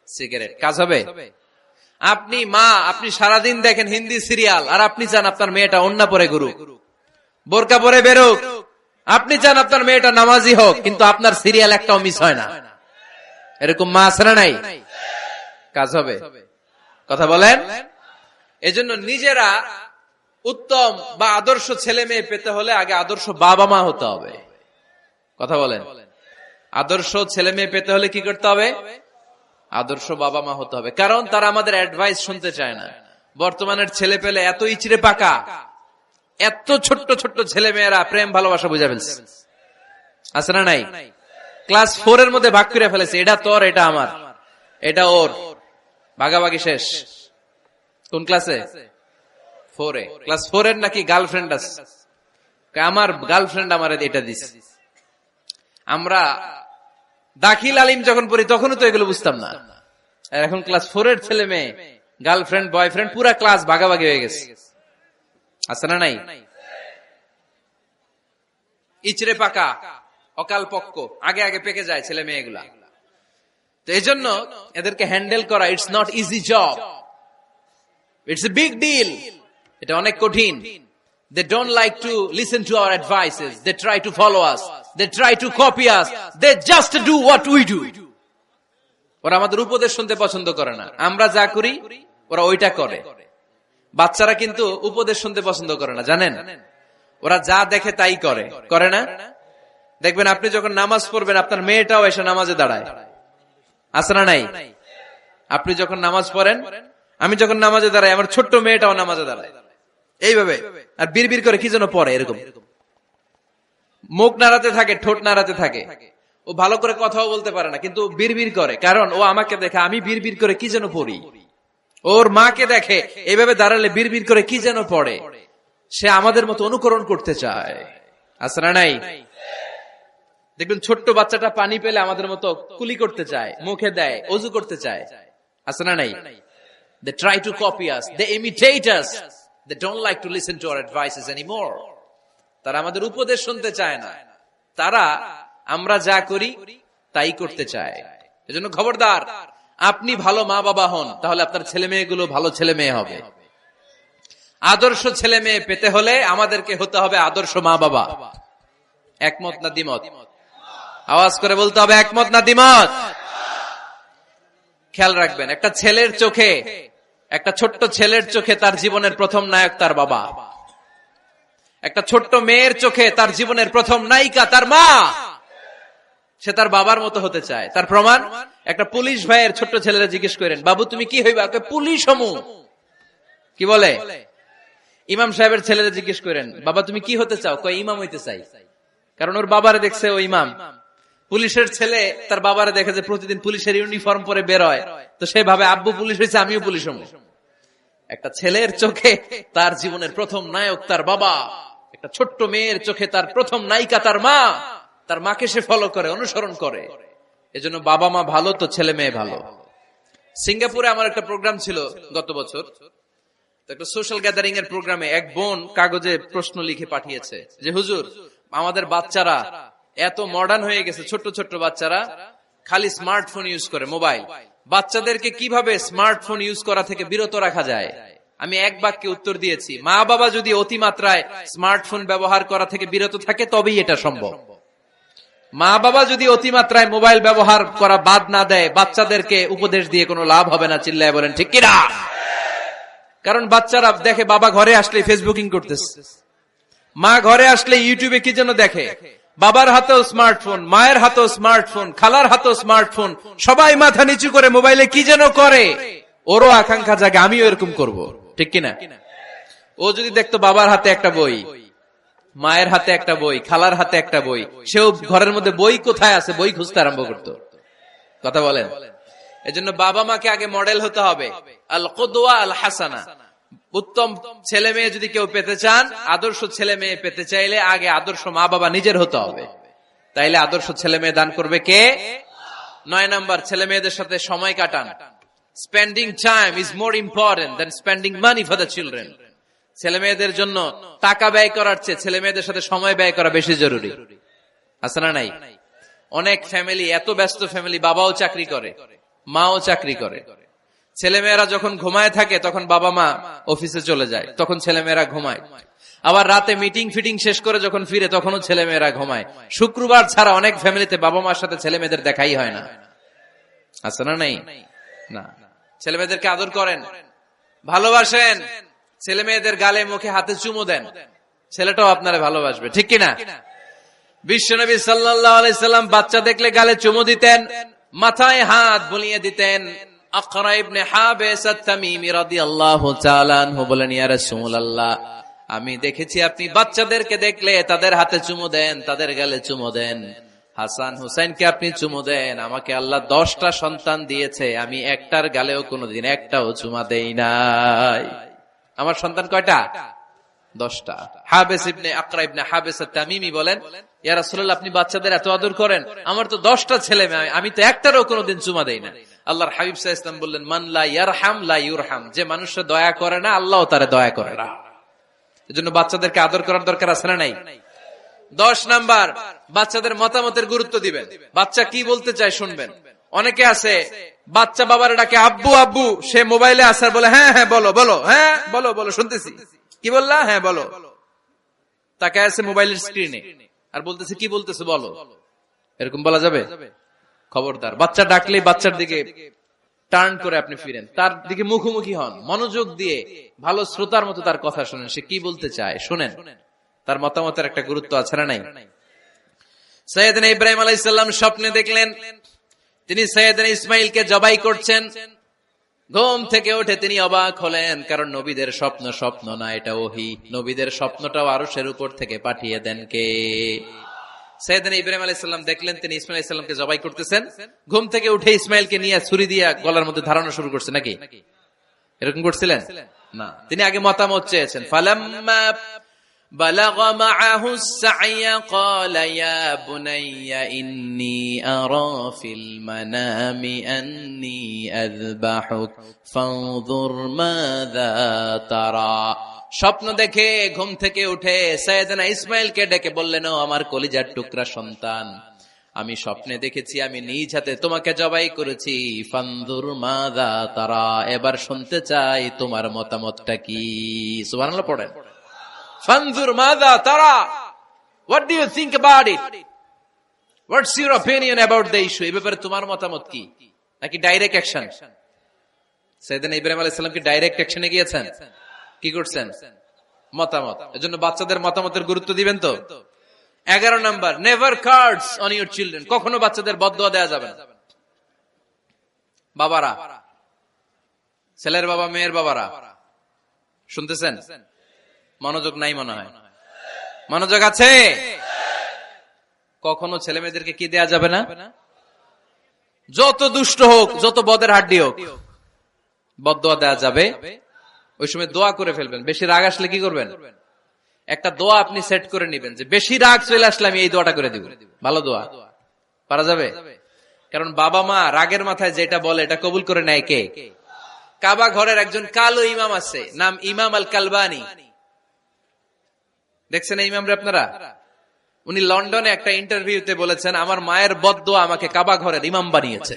সিগারেট। কাজ হবে? আপনি মা, আপনি সারাদিন দেখেন হিন্দি সিরিয়াল, আর আপনি চান আপনার মেয়েটা ওন্না পরে ঘুরুক, বোরকা পরে বেরোক, আপনি চান আপনার মেয়েটা নামাজি হোক, কিন্তু আপনার সিরিয়াল একটাও মিস হয় না। এরকম মা আছে না নাই? কাজ হবে? কথা বলেন। এজন্য নিজেরা উত্তম বা আদর্শ ছেলে মেয়ে পেতে হলে আগে আদর্শ বাবা মা হতে হবে। কথা বলেন। আদর্শ ছেলে মেয়ে পেতে হলে কি করতে হবে? আদর্শ বাবা মা হতে হবে। কারণ তারা আমাদের অ্যাডভাইস শুনতে চায় না। বর্তমানের ছেলে পেলে এত ইচড়ে পাকা, এত ছোট্ট ছোট্ট ছেলে মেয়েরা প্রেম ভালোবাসা বুঝা ফেলছে, আছে না নাই? ক্লাস 4 এর মধ্যে ভাগ করে ফেলেছে, এটা তোর, এটা আমার, এটা ওর, ভাগাভাগি শেষ। কোন ক্লাসে? 4 এ। ক্লাস 4 এর নাকি গার্লফ্রেন্ড আছে, আমার গার্লফ্রেন্ড আমার এটা দিছে। আমরা দাখিল আলিম যখন পড়ি তখনও তো এগুলো বুঝতাম না। এখন ক্লাস 4 এর ছেলে মেয়ে গার্লফ্রেন্ড বয়ফ্রেন্ড পুরা ক্লাস ভাগাভাগি হয়ে গেছে, আছে না নাই? ইচড়ে পাকা, অকাল পক্ক, আগে আগে পেকে যায় ছেলে মেয়েগুলা। তো এই জন্য এদেরকে হ্যান্ডেল করা, it's not easy job, it's a big deal. এটা অনেক কঠিন। They don't like to listen to our advices. They try to follow us. They try to copy us. They just do what we do. ওরা আমাদের উপদেশ শুনতে পছন্দ করে না। আমরা যা করি ওরা ওইটা করে। বাচ্চারা কিন্তু উপদেশ শুনতে পছন্দ করে না, জানেন? ওরা যা দেখে তাই করে, করে না? দেখবেন আপনি যখন নামাজ পড়বেন আপনার মেয়েটাও এসে নামাজে দাঁড়ায়, আছে না নাই? আপনি যখন নামাজ পড়েন, আমি যখন নামাজে দাঁড়াই, আমার ছোট্ট মেয়েটাও নামাজে দাঁড়ায় এইভাবে, আর বিড়বিড় করে কি যেন পড়ে, এরকম মুখ নাড়াতে থাকে, ঠোঁট নাড়াতে থাকে। ও ভালো করে কথাও বলতে পারে না, কিন্তু বিড়বিড় করে, কারণ ও আমাকে দেখে আমি বিড়বিড় করে কি যেন পড়ি। ওর মাকে দেখে এইভাবে দাঁড়ালে বিড়বিড় করে কি যেন পড়ে। সে আমাদের মতো অনুকরণ করতে চায়, আছে না নাই? দেখবেন ছোট্ট বাচ্চাটা পানি পেলে আমাদের মতো কুলি করতে চায়, মুখে দেয়, অজু করতে চায়, আছে না নাই? They try to copy us, they imitate us, they don't like to listen to our advices anymore. তারা আমাদের উপদেশ শুনতে চায় না, তারা আমরা যা করি তাই করতে চায়। এজন্য খবরদার, আপনি ভালো মা বাবা হন, তাহলে আপনার ছেলে মেয়েগুলো ভালো ছেলে মেয়ে হবে। আদর্শ ছেলে মেয়ে পেতে হলে আমাদেরকে হতে হবে আদর্শ মা বাবা। একমত না দ্বিমত? আওয়াজ করে বলতে হবে, একমত না দ্বিমত? খেয়াল রাখবেন, একটা ছেলের চোখে, একটা ছোট্ট ছেলের চোখে তার জীবনের প্রথম নায়ক তার বাবা। একটা ছোট্ট মেয়ের চোখে তার জীবনের প্রথম নায়িকা তার মা। সে তার বাবার মতো হতে চায়। তার প্রমাণ, একটা পুলিশ ভাইয়ের ছোট্ট ছেলেরা জিজ্ঞেস করেন, বাবু তুমি কি হইবা? পুলিশ হমু। কি বলে? ইমাম সাহেবের ছেলেরা জিজ্ঞেস করেন, বাবা তুমি কি হতে চাও? কয় ইমাম হইতে চাই। কারণ ওর বাবারে দেখছে ও ইমাম। পুলিশের ছেলে তার বাবারে দেখে যে প্রতিদিন পুলিশের ইউনিফর্ম পরে বের হয়, তো সে ভাবে আব্বু পুলিশ হয়েছে, আমিও পুলিশ হবো। একটা ছেলের চোখে তার জীবনের প্রথম নায়ক তার বাবা, একটা ছোট্ট মেয়ের চোখে তার প্রথম নায়িকা তার মা। তার মাকে সে ফলো করে, অনুসরণ করে। এজন্য বাবা মা ভালো তো ছেলে মেয়ে ভালো। সিঙ্গাপুরে আমার একটা প্রোগ্রাম ছিল গত বছর, একটা সোশ্যাল গ্যাদারিং এর প্রোগ্রামে এক বোন কাগজে প্রশ্ন লিখে পাঠিয়েছে যে হুজুর, আমাদের বাচ্চারা এত মডার্ন হয়ে গেছে, ছোট্ট ছোট্ট বাচ্চারা খালি স্মার্টফোন ইউজ করে, মোবাইল। বাচ্চাদেরকে কিভাবে স্মার্টফোন ইউজ করা থেকে বিরত রাখা যায়? আমি এক বাক্যে উত্তর দিয়েছি, মা বাবা যদি অতিমাত্রায় স্মার্টফোন ব্যবহার করা থেকে বিরত থাকে তবেই এটা সম্ভব। মা বাবা যদি অতিমাত্রায় মোবাইল ব্যবহার করা বাদ না দেয়, বাচ্চাদেরকে উপদেশ দিয়ে কোনো লাভ হবে না। চিল্লায় বলেন ঠিক কিনা? কারণ বাচ্চারা দেখে বাবা ঘরে আসলে ফেসবুকিং করতেছে, মা ঘরে আসলে ইউটিউবে কি যেন দেখে। বাবার হাতেও স্মার্টফোন, মায়ের হাতেও স্মার্টফোন, খালার হাতেও স্মার্টফোন, সবাই মাথা নিচু করে মোবাইলে কি যেন করে। ওরও আকাঙ্ক্ষা জাগে আমিও এরকম করব, ঠিক কিনা? ও যদি দেখতো বাবার হাতে একটা বই, মায়ের হাতে একটা বই, খালার হাতে একটা বই, সেও ঘরের মধ্যে বই কোথায় আছে বই খুঁজতে আরম্ভ করতো। কথা বলেন? এজন্য বাবা মাকে আগে মডেল হতে হবে, আল কুদওয়া আল হাসানা। উত্তম ছেলে মেয়ে যদি কেউ পেতে চান, আদর্শ ছেলে মেয়ে পেতে চাইলে আগে আদর্শ মা বাবা নিজের হতে হবে। তাইলে আদর্শ ছেলে মেয়ে দান করবে কে? 9 নাম্বার, ছেলে মেয়েদের সাথে সময় কাটান। Spending time is more important than spending money for the children. ছেলে মেয়েদের জন্য টাকা ব্যয় করার চেয়ে ছেলে মেয়েদের সাথে সময় ব্যয় করা বেশি জরুরি, আছে না নাই? অনেক ফ্যামিলি, এত ব্যস্ত ফ্যামিলি, বাবাও চাকরি করে, মাও চাকরি করে। ছেলে মেয়েরা যখন ঘুমায় থাকে তখন বাবা মা অফিসে চলে যায়, তখন ছেলে মেয়েরা ঘুমায়। আবার রাতে মিটিং ফিটিং শেষ করে যখন ফিরে তখনও ছেলে মেয়েরা ঘুমায়। শুক্রবার ছাড়া অনেক ফ্যামিলিতে বাবা মার সাথে ছেলে মেয়েদের দেখাই হয় না, আছে না নাই? না। ছেলে মেয়েদেরকে আদর করেন, ভালোবাসেন, ছেলে মেয়েদের গালে মুখে হাতে চুমু দেন, ছেলেটাও আপনারা ভালোবাসবে, ঠিক কিনা? বিশ্বনবী সাল্লাল্লাহু আলাইহি সাল্লাম বাচ্চা দেখলে গালে চুমু দিতেন, মাথায় হাত বুলিয়ে দিতেন। আকরা ইবনে হাবিস আত-তামিমি রাদিয়াল্লাহু তাআলা আনহু বলেন, ইয়া রাসূলুল্লাহ, আমি দেখেছি আপনি বাচ্চাদেরকে দেখলে তাদের হাতে চুমু দেন, তাদের গালে চুমু দেন। হাসান হুসাইনকে আপনি চুমু দেন। আমাকে আল্লাহ 10টা সন্তান দিয়েছে, আমি একটার গালেও কোনোদিন একটাও চুমা দেই নাই। আমার সন্তান কয়টা? 10টা। হাবিস ইবনে আকরা ইবনে হাবিস আত-তামিমি বলেন, ইয়া রাসূলুল্লাহ, আপনি বাচ্চাদের এত আদর করেন, আমার তো 10টা ছেলে মেয়ে, আমি তো একটারও কোনোদিন চুমা দেই না। আল্লাহর হাবিব সাল্লাল্লাহু আলাইহি ওয়াসাল্লাম বললেন, মান লা ইয়ারহাম লা ইউরহাম। যে মানুষে দয়া করে না, আল্লাহও তারে দয়া করে না। এজন্য বাচ্চাদেরকে আদর করার দরকার আছে না নাই? 10 নাম্বার, বাচ্চাদের মতামতের গুরুত্ব দিবেন। বাচ্চা কি বলতে চায় শুনবেন। অনেকে আছে বাচ্চা বাবার ডাকে আব্বু আব্বু, সে মোবাইলে আসার বলে হ্যাঁ হ্যাঁ বলো বলো, হ্যাঁ বলো বলো শুনতেছি, কি বললা, হ্যাঁ বলো। তাকে আছে মোবাইলের স্ক্রিনে আর বলতেছে কি বলতেছে বলো। এরকম বলা যাবে? খবরদার। বাচ্চা ডাকলে বাচ্চার দিকে টার্ন করে আপনি ফিরেন, তার দিকে মুখোমুখি হন, মনোযোগ দিয়ে ভালো শ্রোতার মতো তার কথা শুনেন, সে কি বলতে চায় শুনেন। তার মতামতের একটা গুরুত্ব আছে না নাই? সাইয়েদনা ইব্রাহিম আলাইহিস সালাম স্বপ্নে দেখলেন তিনি সাইয়েদনা ইসমাইলকে জবাই করছেন। ঘুম থেকে উঠে তিনি অবাক হলেন, কারণ নবীদের স্বপ্ন স্বপ্ন না, এটা ওহী। নবীদের স্বপ্নটাও আরশের উপর থেকে পাঠিয়ে দেন কে? সাইয়েদনা ইব্রাহিম আলাইহিস সালাম দেখলেন তিনি ইসমাইল আলাইহিস সালামকে জবাই করতেছেন। ঘুম থেকে উঠে ইসমাইলকে নিয়ে ছুরি দিয়ে গলার মধ্যে ধারানো শুরু করছে নাকি? এরকম করছিলেন না, তিনি আগে মতামত চেয়েছেন। ফালাম্মা বালাগা মাআহু সা'য়া ক্বালা ইয়া বুনাইয়া ইন্নী আরা ফিল মানামি আন্নী আযবাহুক ফানজুর মাযা তারা। স্বপ্ন দেখে ঘুম থেকে উঠে সাইয়েদনা ইসমাইলকে ডেকে বললেন, ও আমার কলিজার টুকরা সন্তান, আমি স্বপ্নে দেখেছি আমি নিজ হাতে তোমাকে জবাই করেছি। ফানজুর মাযা তারা, এবার শুনতে চাই তোমার মতামতটা কি? সুবহানাল্লাহ পড়েন। ফানজুর মাযা তারা, what do you think about it? What's your opinion about the issue? এই ব্যাপারে তোমার মতামত কি? নাকি ডাইরেক্ট অ্যাকশন? সাইয়েদনা ইব্রাহিম আলাইহিস সালাম কি ডাইরেক্ট অ্যাকশনে গিয়েছেন? কি করছেন? মতামত। এজন্য বাচ্চাদের মতামতের গুরুত্ব দিবেন তো। 11 number, never cards on your children. কখনো বাচ্চাদের বদদুয়া দেয়া যাবে না। বাবারা, ছেলের বাবা মেয়ের বাবারা শুনতেছেন? মনোযোগ নাই মনে হয়। মনোযোগ আছে? কখনো ছেলে মেয়েদেরকে কি দেয়া যাবে না? যত দুষ্ট হোক, যত বদের হাড্ডি হোক, বদদুয়া দেয়া যাবে। ওই সময় দোয়া করে ফেলবেন। বেশি রাগ আসলে কি করবেন? একটা দোয়া আপনি সেট করে নিবেন যে বেশি রাগ চলে আসলে আমি এই দোয়াটা করে দিব। ভালো দোয়া পারা যাবে? কারণ বাবা মা রাগের মাথায় যেটা বলে এটা কবুল করে নেয় কে? কাবা ঘরের একজন কালো ইমাম আছে, নাম ইমাম আল কালবানি। দেখছেন এই ইমামরে আপনারা? উনি লন্ডনে একটা ইন্টারভিউতে বলেছেন, আমার মায়ের বদদোয়া আমাকে কাবা ঘরের ইমাম বানিয়েছে।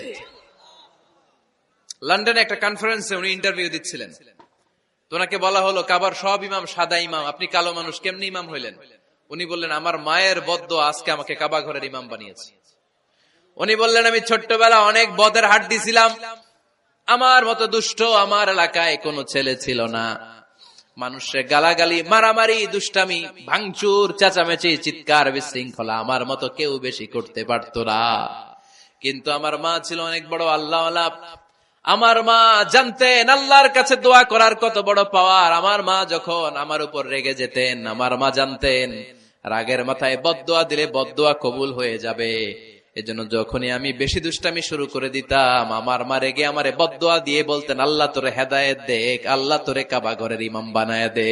লন্ডনে একটা কনফারেন্সে উনি ইন্টারভিউ দিচ্ছিলেন। তোনাকে বলা হলো, কাবার সব ইমাম সাদা ইমাম, আপনি কালো মানুষ, কেমনি ইমাম হইলেন? উনি বললেন, আমার মায়ের বদদোয়া আজকে আমাকে কাবা ঘরের ইমাম বানিয়েছে। উনি বললেন, আমি ছোট্টবেলা অনেক বদের হাড্ডি ছিলাম, আমার মতো দুষ্ট আমার এলাকায় কোনো ছেলে ছিল না। মানুষের গালাগালি, মারামারি, দুষ্টামি, ভাঙচুর, চেঁচামেচি, চিৎকার, বিশৃঙ্খলা আমার মতো কেউ বেশি করতে পারত না। কিন্তু আমার মা ছিল অনেক বড় আল্লাহওয়ালা। আমার মা জানতেন আল্লাহর কাছে দোয়া করার কত বড় পাওয়ার। আমার মা যখন আমার উপর রেগে যেতেন, আমার মা জানতেন রাগের মাথায় বদদোয়া দিলে বদদোয়া কবুল হয়ে যাবে। এজন্য যখনই আমি বেশি দুষ্টামি শুরু করে দিতাম, আমার মা রেগে আমারে বদদোয়া দিয়ে বলতেন, আল্লাহ তোরে হেদায়েত দেখ, আল্লাহ তোরে কাবা ঘরের ইমাম বানায় দে।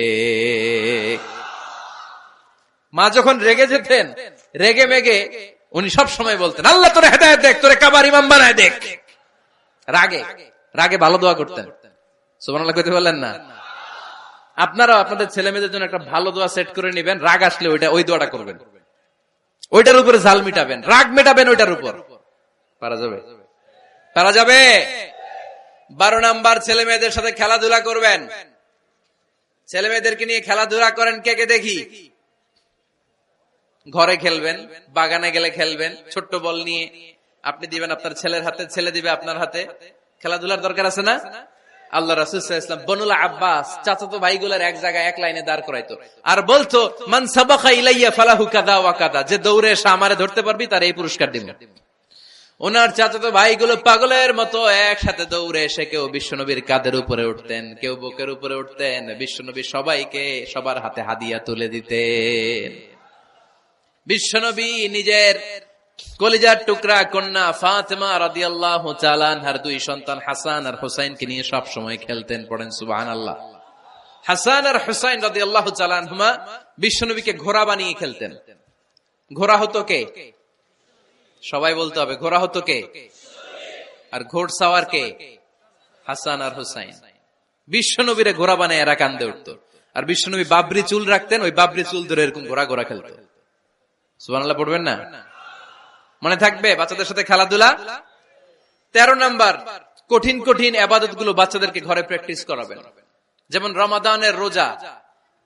মা যখন রেগে যেতেন, রেগে মেগে উনি সব সময় বলতেন, আল্লাহ তোরে হেদায়েত দেখ, তোরে কাবার ইমাম বানায় দেখ। রাগে রাগে ভালো দোয়া করতেন। সুবহানাল্লাহ কইতে বললেন না? আপনারাও আপনাদের ছেলে মেয়েদের জন্য একটা ভালো দোয়া সেট করে নেবেন। রাগ আসলে ওই দোয়াটা করবেন, ওইটার উপরে ঝাল মিটাবেন, রাগ মেটাবেন ওইটার উপর। পারা যাবে? পারা যাবে? 12 নাম্বার, ছেলে মেয়েদের সাথে খেলাধুলা করবেন। ছেলে মেয়েদেরকে নিয়ে খেলাধুলা করেন, কে কে দেখি? ঘরে খেলবেন, বাগানে গেলে খেলবেন, ছোট্ট বল নিয়ে আপনি দিবেন আপনার ছেলের হাতে, ছেলে দিবে আপনার হাতে। খেলাধুলার দরকার আছে না? আল্লাহ রাসূল সাল্লাল্লাহু আলাইহি ওয়াসাল্লাম বনুল আব্বাস চাচাতো ভাইগুলোর এক জায়গায় এক লাইনে দাঁড় করাইতো আর বলতো, মান সাবাকা ইলাইয়া ফালাহু কাযা ওয়া কাযা, যে দৌড়ে এসে আমারে ধরতে পারবি তার এই পুরস্কার দিব। ওনার চাচাতো ভাইগুলো পাগলের মতো একসাথে দৌড়ে এসে কেউ বিশ্বনবীর কাঁধের উপরে উঠতেন, কেউ বুকের উপরে উঠতেন। বিশ্বনবী সবাইকে সবার হাতে হাদিয়া তুলে দিতেন। বিশ্বনবী নিজের কলিজার টুকরা কন্যা ফাতেমা রাদিয়াল্লাহু তাআলা আনহার 2 সন্তান হাসান আর হুসাইনকে নিয়ে সব সময় খেলতেন। পড়েন সুবহানাল্লাহ। হাসান আর হুসাইন রাদিয়াল্লাহু তাআলা আনহুমা বিশ্বনবীকে ঘোড়া বানিয়ে খেলতেন। ঘোড়া হতো কে? সবাই বলতে হবে, ঘোড়া হতো কে? আর ঘোড়সাওয়ার কে? হাসান আর হুসাইন। বিশ্বনবীরে ঘোড়া বানায় এরা কান্দে উঠতো। আর বিশ্বনবী বাবরি চুল রাখতেন, ওই বাবরি চুল ধরে এরকম ঘোড়া ঘোড়া খেলতো। সুবহানাল্লাহ পড়বেন না? মনে থাকবে বাচ্চাদের সাথে খেলাধুলা। 13 নাম্বার, কঠিন কঠিন ইবাদত গুলো বাচ্চাদেরকে ঘরে প্র্যাকটিস করাবেন। যেমন রমাদানের রোজা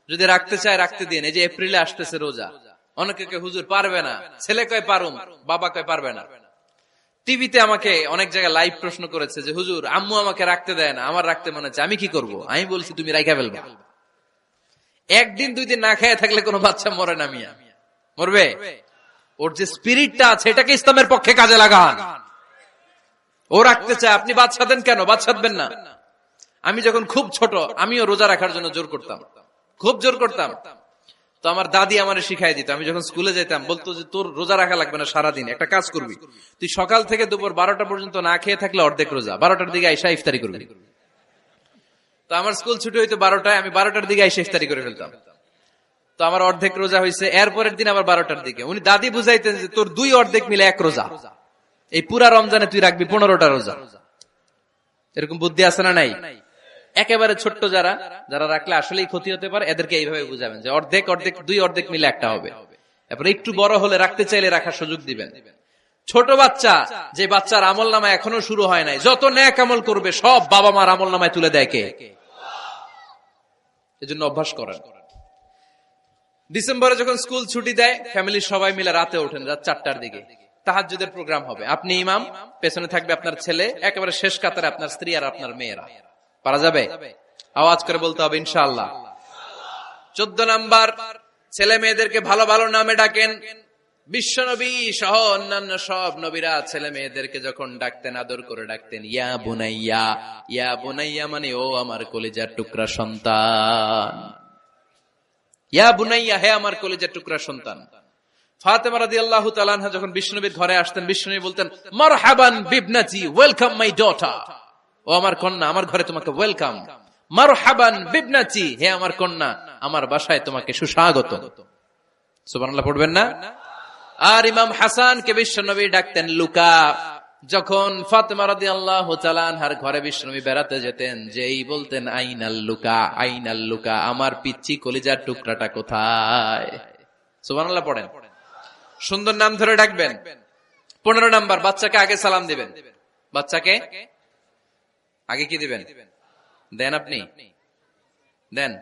যদি রাখতে চায় রাখতে দিন। এই যে এপ্রিলে আসতেছে রোজা, অনেকে হুজুর পারবে না, ছেলে কয় পারুম, বাবা কয় পারবে না। টিভিতে আমাকে অনেক জায়গায় লাইভ প্রশ্ন করেছে যে হুজুর আম্মু আমাকে রাখতে দেয় না, আমার রাখতে মনে হচ্ছে, আমি কি করব? আমি বলছি তুমি রাইখা ফেলবা। একদিন 2 দিন না খেয়ে থাকলে কোনো বাচ্চা মরে না, মিয়া মরবে? ওর যে স্পিরিটটা আছে এটাকে ইসলামের পক্ষে কাজে লাগান। ও রাখতে চায়, আপনি বাদ সাধেন কেন? বাদ সাধবেন না। আমি যখন খুব ছোট, আমিও রোজা রাখার জন্য জোর করতাম, খুব জোর করতাম। তো আমার দাদি আমারে শিখাই দিত। আমি যখন স্কুলে যেতাম বলতো যে তোর রোজা রাখা লাগবে না, সারাদিন একটা কাজ করবি, তুই সকাল থেকে দুপুর 12টা পর্যন্ত না খেয়ে থাকলে অর্ধেক রোজা, 12টার দিকে আইসা ইফতারি করবি। তো আমার স্কুল ছুটি হইতো 12টায়, আমি 12টার দিকে আইসা ইফতারি করে ফেলতাম। তো আমার অর্ধেক রোজা হয়েছে। এরপরের দিন আবার 12টার দিকে উনি দাদি বুঝাইতেন যে তোর 2 অর্ধেক মিলে 1 রোজা, এই পুরা রমজানে তুই রাখবি 15টা রোজা। এরকম বুদ্ধি আছে না নাই? একেবারে ছোট্ট যারা যারা রাখলে আসলেই ক্ষতি হতে পারে, এদেরকে এইভাবে বুঝাবেন যে অর্ধেক অর্ধেক 2 অর্ধেক মিলে একটা হবে। এরপর একটু বড় হলে রাখতে চাইলে রাখার সুযোগ দিবেন। ছোট বাচ্চা, যে বাচ্চার আমল নামায় এখনো শুরু হয় নাই, যত নেক আমল করবে সব বাবা মার আমল নামায় তুলে দেয় কে? এজন্য অভ্যাস করেন। ডিসেম্বরে যখন স্কুল ছুটি দেয়, ফ্যামিলির সবাই মিলে রাতে ওঠেন, রাত 4টার দিকে তাহাজ্জুদের প্রোগ্রাম হবে। আপনি ইমাম, পেছনে থাকবে আপনার ছেলে, একেবারে শেষ কাতারে আপনার স্ত্রী আর আপনার মেয়েরা। পারা যাবে? আওয়াজ করে বলতে হবে ইনশাআল্লাহ। 14 নাম্বার, ছেলে মেয়েদেরকে ভালো ভালো নামে ডাকেন। বিশ্ব নবী সহ অন্যান্য সব নবীরা ছেলে মেয়েদেরকে যখন ডাকতেন আদর করে ডাকতেন ইয়া বুনাইয়া। ইয়া বুনাইয়া মানে ও আমার কলিজার টুকরা সন্তান। ইয়া বুনাইয়া, হে আমার কলিজার টুকরা সন্তান। ফাতেমা রাদিয়াল্লাহু তাআলা আনহা যখন বিষ্ণুনবীর ঘরে আসতেন, বিষ্ণুনবী বলতেন মারহাবান বিবনাতি, ওয়েলকাম মাই ডটার। ও আমার কন্যা, আমার ঘরে তোমাকে ওয়েলকাম। মারহাবান বিবনাতি, হে আমার কন্যা, আমার বাসায় তোমাকে সুস্বাগত। সুবহানাল্লাহ পড়বেন না? আর ইমাম হাসানকে বিশ্বনবী ডাকতেন লুকা। যখন ফাতেমা রাদিয়াল্লাহু তাআলা আনহার ঘরে বিশ্বনবী বেড়াতে যেতেন, যেই বলতেন আইনাল লুকা, আইনাল লুকা, আমার পিচ্চি কলিজার টুকরাটা কোথায়? সুবহানাল্লাহ পড়েন। সুন্দর নাম ধরে ডাকবেন। 15 নাম্বার, বাচ্চাকে আগে সালাম দিবেন। বাচ্চাকে আগে কি দিবেন? দেন আপনি? দেন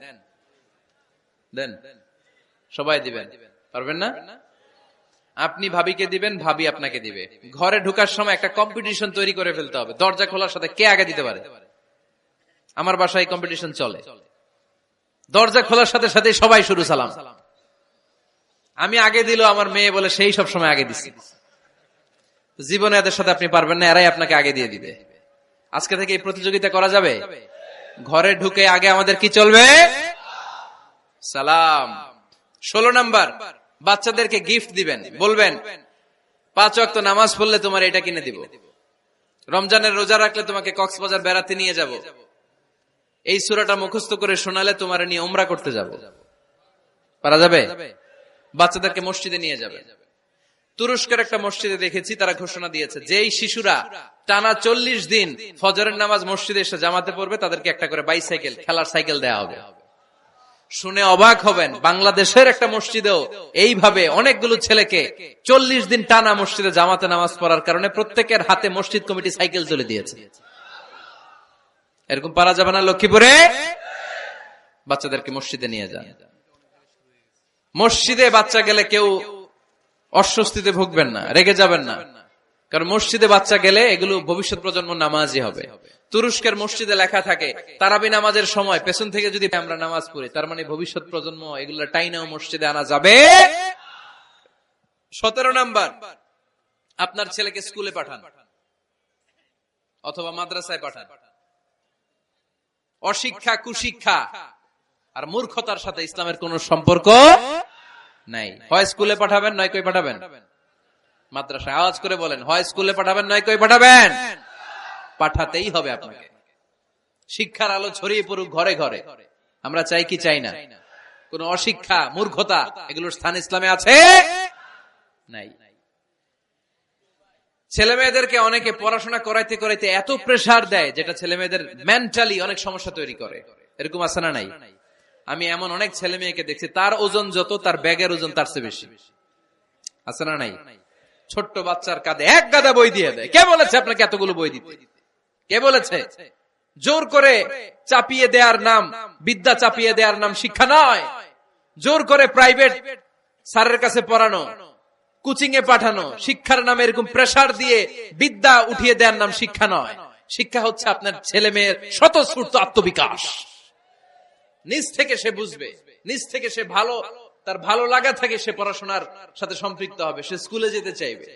দেন, সবাই দিবেন, পারবেন না? আপনি ভাবিকে দিবেন, ভাবি আপনাকে দিবে। ঘরে ঢোকার সময় একটা কম্পিটিশন তৈরি করে ফেলতে হবে, দরজা খোলার সাথে কে আগে দিতে পারে। আমার বাসায় কম্পিটিশন চলে, দরজা খোলার সাথে সাথে সবাই শুরু সালাম। আমি আগে দিল আমার মেয়ে বলে সেই সব সময় আগে দিছি। জীবনে এদের সাথে আপনি পারবেন না, এরাই আপনাকে আগে দিয়ে দিবে। আজকে থেকে এই প্রতিযোগিতা করা যাবে। ঘরে ঢুকে আগে আমাদের কি চলবে? সালাম। 16 নাম্বার, বাচ্চাদেরকে গিফট দিবেন। বলবেন 5 ওয়াক্ত নামাজ পড়লে তোমার এটা কিনে দিব, রমজানের রোজা রাখলে তোমাকে কক্সবাজার বেড়াতে নিয়ে যাব, এই সূরাটা মুখস্থ করে শোনালে তোমার নিয়ে উমরা করতে যাব। পারা যাবে? বাচ্চাদেরকে মসজিদে নিয়ে যাবে। তুরস্কের একটা মসজিদে দেখেছি, তারা ঘোষণা দিয়েছে যেই শিশুরা টানা 40 দিন ফজরের নামাজ মসজিদে এসে জামাতে পড়বে, তাদেরকে একটা করে বাইসাইকেল, খেলার সাইকেল দেওয়া হবে। শুনে অবাক হবেন, বাংলাদেশের একটা মসজিদেও এইভাবে অনেকগুলো ছেলেকে 40 দিন টানা মসজিদে জামাতে নামাজ পড়ার কারণে প্রত্যেকের হাতে মসজিদ কমিটি সাইকেল তুলে দিয়েছে। এরকম পারা যাবে না? লক্ষ্মীপুরে বাচ্চাদেরকে মসজিদে নিয়ে যান। মসজিদে বাচ্চা গেলে কেউ অস্বস্তিতে ভুগবেন না, রেগে যাবেন না, কারণ মসজিদে বাচ্চা গেলে এগুলো ভবিষ্যৎ প্রজন্ম নামাজি হবে। তুরস্কের মসজিদে লেখা থাকে তারাবি নামাজের সময় পেছন থেকে যদি আমরা নামাজ পড়ি, তার মানে ভবিষ্যৎ প্রজন্ম এগুলো টাইনাও মসজিদে আনা যাবে। 17 নাম্বার, আপনার ছেলেকে স্কুলে পাঠান অথবা মাদ্রাসায় পাঠান। অশিক্ষা, কুশিক্ষা আর মূর্খতার সাথে ইসলামের কোন সম্পর্ক নাই। হয় স্কুলে পাঠাবেন, নয় কই পাঠাবেন মাদ্রাসায়। আওয়াজ করে বলেন, হয় স্কুলে পাঠাবেন, নয় কই পাঠাবেন। পাঠাতেই হবে আপনাকে। শিক্ষার আলো ছড়িয়ে পড়ুক ঘরে ঘরে, আমরা চাই কি চাই না? কোন অশিক্ষা, মূর্খতা এগুলোর স্থান ইসলামে আছে নাই। ছেলে মেয়েদেরকে অনেকে পড়াশোনা করাইতে করাইতে এত প্রেসার দেয়, যেটা ছেলে মেয়েদের মেন্টালি অনেক সমস্যা তৈরি করে। এরকম আছে না নাই? আমি এমন অনেক ছেলে মেয়েকে দেখছি, তার ওজন যত, তার ব্যাগের ওজন তার চেয়ে বেশি। আছে না নাই? ছোট্ট বাচ্চার কাঁধে 1 গাদা বই দিয়ে দেয়। কে বলেছে আপনাকে এতগুলো বই দিতে? কে বলেছে? জোর করে চাপিয়ে দেওয়ার নাম বিদ্যা, চাপিয়ে দেওয়ার নাম শিক্ষা নয়। জোর করে প্রাইভেট স্যারের কাছে পড়ানো, কোচিং এ পাঠানো, শিক্ষার নামে এরকম প্রেসার দিয়ে বিদ্যা উঠিয়ে দেওয়ার নাম শিক্ষা নয়। শিক্ষা হচ্ছে আপনার ছেলে মেয়ের স্বতঃস্ফূর্ত আত্মবিকাশ। নিজ থেকে সে বুঝবে, নিজ থেকে সে ভালো তার ভালো লাগা থাকে সে পড়াশোনার সাথে সম্পৃক্ত হবে, সে স্কুলে যেতে চাইবে।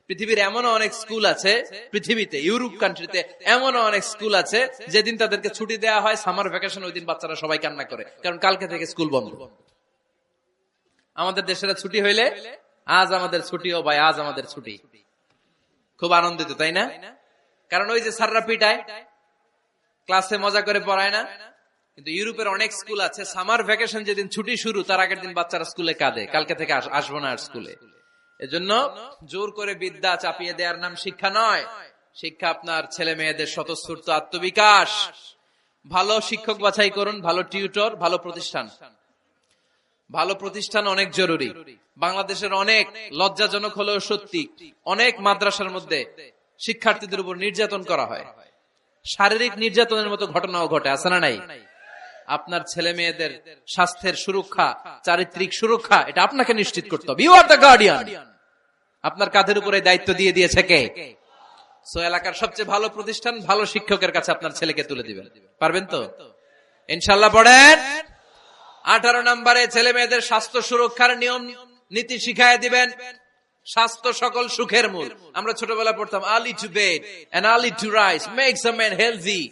পৃথিবীর এমনও অনেক স্কুল আছে, পৃথিবীতে ইউরোপ কান্ট্রিতে এমনও অনেক স্কুল আছে যেদিন তাদেরকে ছুটি দেওয়া হয় সামার ভ্যাকেশন, ওই দিন বাচ্চারা সবাই কান্না করে, কারণ কালকে থেকে স্কুল বন্ধ। আমাদের দেশের ছুটি হইলে আজ আমাদের ছুটি, ও ভাই আজ আমাদের ছুটি, খুব আনন্দিত, তাই না? কারণ ওই যে স্যাররা পিটায়, ক্লাসে মজা করে পড়ায় না। কিন্তু ইউরোপের অনেক স্কুল আছে সামার ভ্যাকেশন যেদিন ছুটি শুরু তার আগের দিন বাচ্চারা স্কুলে কাঁদে, কালকে থেকে আসবো না আর স্কুলে। এজন্য জোর করে বিদ্যা চাপিয়ে দেওয়ার নাম শিক্ষা নয়। শিক্ষা আপনার ছেলে মেয়েদের স্বতঃস্ফূর্ত আত্মবিকাশ। ভালো শিক্ষক বাছাই করুন, ভালো টিউটর, ভালো প্রতিষ্ঠান। ভালো প্রতিষ্ঠান অনেক জরুরি। বাংলাদেশের অনেক লজ্জাজনক হলেও সত্যি, অনেক মাদ্রাসার মধ্যে শিক্ষার্থীদের উপর নির্যাতন করা হয়, শারীরিক নির্যাতনের মতো ঘটনাও ঘটে, আছে না নাই? আপনার ছেলে মেয়েদের স্বাস্থ্যের সুরক্ষা, চারিত্রিক সুরক্ষা, এটা আপনাকে নিশ্চিত করতে হবে। You are the guardian. আপনার কাঁধের উপরে দায়িত্ব দিয়ে দিয়েছে কে? সো এলাকার সবচেয়ে ভালো প্রতিষ্ঠান, ভালো শিক্ষকের কাছে আপনার ছেলেকে তুলে দিবেন। পারবেন তো ইনশাআল্লাহ? পড়েন। 18 নম্বরে ছেলে মেয়েদের স্বাস্থ্য সুরক্ষার নিয়ম নীতি শিখায় দিবেন। স্বাস্থ্য সকল সুখের মূল। আমরা ছোটবেলা পড়তাম early to bed and early to rise makes a man healthy,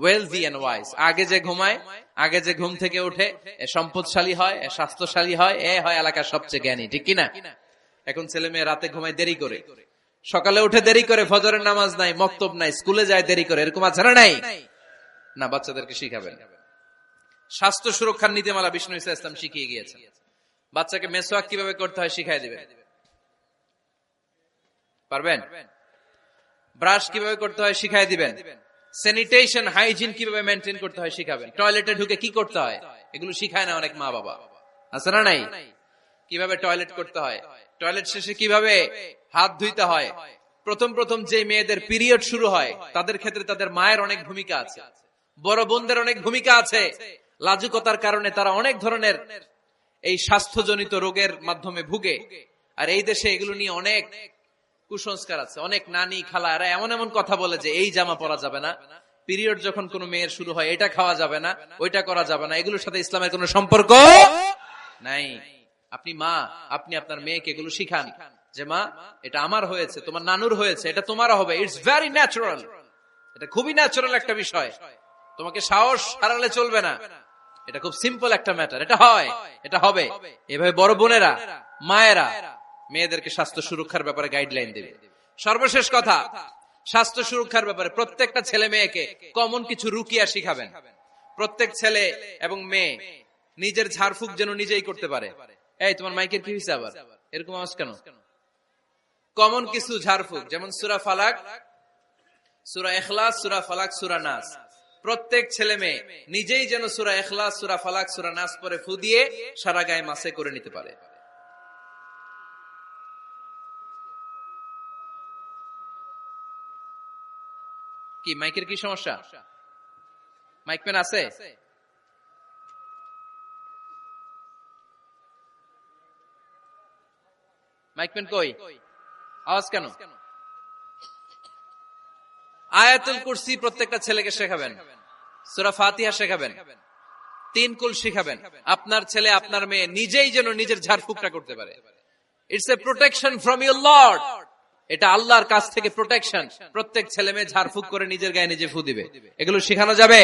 wealthy and wise. আগে যে ঘুমায়, আগে যে ঘুম থেকে ওঠে, এ সম্পদশালী হয়, এ স্বাস্থ্যশালী হয়, এ হয় এলাকার সবচেয়ে জ্ঞানী, ঠিক কিনা? এখন ছেলে মেয়ে রাতে ঘুমায় দেরি করে, সকালে উঠে দেরি করে, ফজরের নামাজ নাই, মক্তব নাই, স্কুলে যায় দেরি করে, এরকম আছে না নাই? না, বাচ্চাদেরকে শিখাবেন। স্বাস্থ্য সুরক্ষার নীতিমালা বিষ্ণু ইসলাম শিখিয়ে গিয়েছেন। বাচ্চাকে মেসওয়াক কিভাবে করতে হয় শিখাই দিবেন, পারবেন? ব্রাশ কিভাবে করতে হয় শিখাই দিবেন। স্যানিটেশন, হাইজিন কিভাবে মেইনটেইন করতে হয় শিখাবেন। টয়লেটে ঢুকে কি করতে হয় এগুলো শিখায় না অনেক মা বাবা, আছে না নাই? কিভাবে টয়লেট করতে হয়, টয়লেট শেষে কিভাবে হাত ধুইতে হয়। প্রথম যে মেয়েদের পিরিয়ড শুরু হয় তাদের ক্ষেত্রে তাদের মায়ের অনেক ভূমিকা আছে, বড় বোনদের অনেক ভূমিকা আছে। লাজুকতার কারণে তারা অনেক ধরনের এই স্বাস্থ্যজনিত রোগের মাধ্যমে ভুগে। আর এই দেশে এগুলো নিয়ে অনেক কুসংস্কার আছে। অনেক নানি খালা এরা এমন এমন কথা বলে যে এই জামা পরা যাবে না, পিরিয়ড যখন কোন মেয়ের শুরু হয় এটা খাওয়া যাবে না, ওইটা করা যাবে না। এগুলোর সাথে ইসলামের কোনো সম্পর্ক নাই। আপনি মা, আপনি আপনার মেয়েকে এগুলো শিখান যে মা এটা আমার হয়েছে, তোমার নানুর হয়েছে, এটা তোমারও হবে। ইটস ভেরি ন্যাচারাল, এটা খুবই ন্যাচারাল একটা বিষয়, তোমাকে সাহস হারালে চলবে না, এটা খুব সিম্পল একটা ম্যাটার, এটা হয়, এটা হবে। এভাবে বড় বোনেরা, মায়েরা মেয়েদেরকে স্বাস্থ্য সুরক্ষার ব্যাপারে গাইডলাইন দেবে। সর্বশেষ কথা, স্বাস্থ্য সুরক্ষার ব্যাপারে প্রত্যেকটা ছেলে মেয়েকে কমন কিছু রুকিয়া শিখাবেন। প্রত্যেক ছেলে এবং মেয়ে নিজের ঝাড়ফুঁক যেন নিজেই করতে পারে। এই তোমার মাইকের কি হয়েছে আবার, এরকম আওয়াজ কেন? কমন কিছু ঝাড়ফুঁক, যেমন সূরা ফালাক, সূরা ইখলাস, সূরা ফালাক, সূরা নাস। প্রত্যেক ছেলে মেয়ে নিজেই যেন সূরা ইখলাস, সূরা ফালাক, সূরা নাস পরে ফু দিয়ে সারা গায়ে মাসে করে নিতে পারে। কি মাইকের কি সমস্যা? মাইক পেন আছে? মাইক পেন কই? আওয়াজ কেন? আয়াতুল কুরসি প্রত্যেকটা ছেলেকে শেখাবেন, সূরা ফাতিহা শেখাবেন, 3 কুল শেখাবেন। আপনার ছেলে আপনার মেয়ে নিজেই যেন নিজের ঝাড়ফুঁকটা করতে পারে। It's a protection from your Lord, এটা আল্লাহর কাছ থেকে প্রোটেকশন। প্রত্যেক ছেলে মেয়ে ঝাড়ফুঁক করে নিজের গায়ে নিজে ফু দিবে, এগুলো শেখানো যাবে।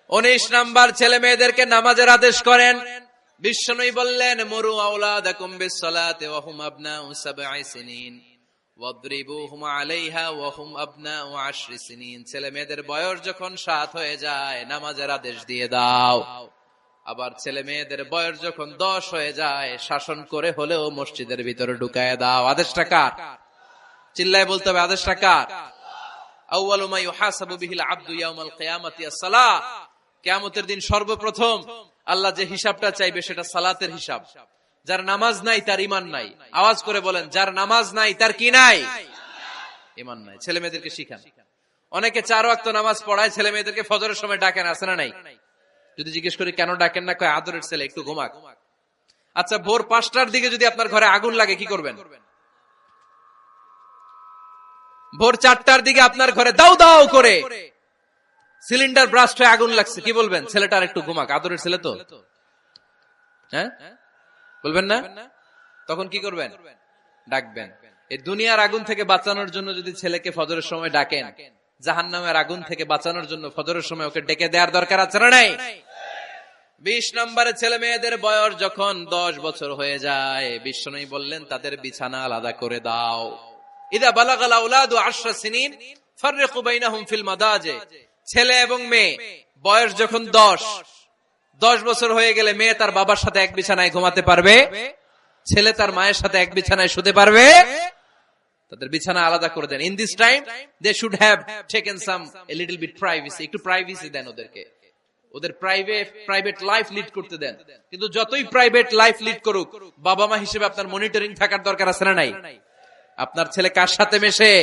19 নাম্বার, ছেলে মেয়েদেরকে নামাজের আদেশ করেন। বিশ্বনবী বললেন মুরু আওলাদাকুম বিসসালাতি ওয়া হুম আবনাউ 7 সিনিন ওয়াদরিবুহুম আলাইহা ওয়া হুম আবনাউ 10 সিনিন। ছেলে মেয়েদের বয়স যখন 7 হয়ে যায় নামাজের আদেশ দিয়ে দাও। আবার ছেলে মেয়েদের বয়স যখন 10 হয়ে যায় শাসন করে হলেও মসজিদের ভিতরে ঢুকায় দাও। আদেশটা কার? চিল্লায় বলতে হবে, আদেশটা কার? আউয়ালু মা ইউহাসাবু বিহিল আবদু ইয়াউমাল কিয়ামাতি আস-সালাহ। কিয়ামতের দিন সর্বপ্রথম আল্লাহ যে হিসাবটা চাইবে সেটা সালাতের হিসাব। যার নামাজ নাই তার ঈমান নাই। আওয়াজ করে বলেন, যার নামাজ নাই তার কি নাই? ঈমান নাই। ছেলে মেয়েদেরকে শিখান। অনেকে 4 ওয়াক্ত নামাজ পড়ায়, ছেলে মেয়েদেরকে ফজরের সময় ডাকেন, আছে না নাই? যদি জিজ্ঞেস করি কেন ডাকেন না, কয় আদরের ছেলে, একটু ঘুমাক। আচ্ছা, ভোর 5টার দিকে যদি আপনার ঘরে আগুন লাগে কি করবেন? ভোর 4টার দিকে আপনার ঘরে দাউ দাউ করে সিলিন্ডার ব্রাস্ট হয়ে আগুন লাগছে, কি বলবেন? ছেলেটার একটু ঘুমাক, আদরের ছেলে তো। হ্যাঁ, বলবেন না? তখন কি করবেন? ডাকবেন। এই দুনিয়ার আগুন থেকে বাঁচানোর জন্য যদি ছেলেকে ফজরের সময় ডাকেন, জাহান্নামের আগুন থেকে বাঁচানোর জন্য ফজরের সময় ওকে ডেকে দেওয়ার দরকার আছে না নাই? 20 নম্বরে ছেলে মেয়েদের বয়স যখন 10 বছর হয়ে যায়, বিশ্বনবী বললেন তাদের বিছানা আলাদা করে দাও। ইদা বালাগাল আওলাদু 10 সিনিন ফাররিকু বাইনাহুম ফিল মাদাজি। ছেলে এবং মেয়ে বয়স যখন 10 বছর হয়ে গেলে মেয়ে তার বাবার সাথে এক বিছানায় ঘুমাতে পারবে, ছেলে তার মায়ের সাথে এক বিছানায় শুতে পারবে। তাদের বিছানা আলাদা করে দেন। In this time they should have taken some a little bit privacy, একটু প্রাইভেসি দেন ওদেরকে, ওদের প্রাইভেট লাইফ লিড করতে দেন। কিন্তু যতই প্রাইভেট লাইফ লিড করুক, বাবা মা হিসেবে আপনার মনিটরিং থাকার দরকার আছে না নাই? আপনার ছেলে কার সাথে মেশে,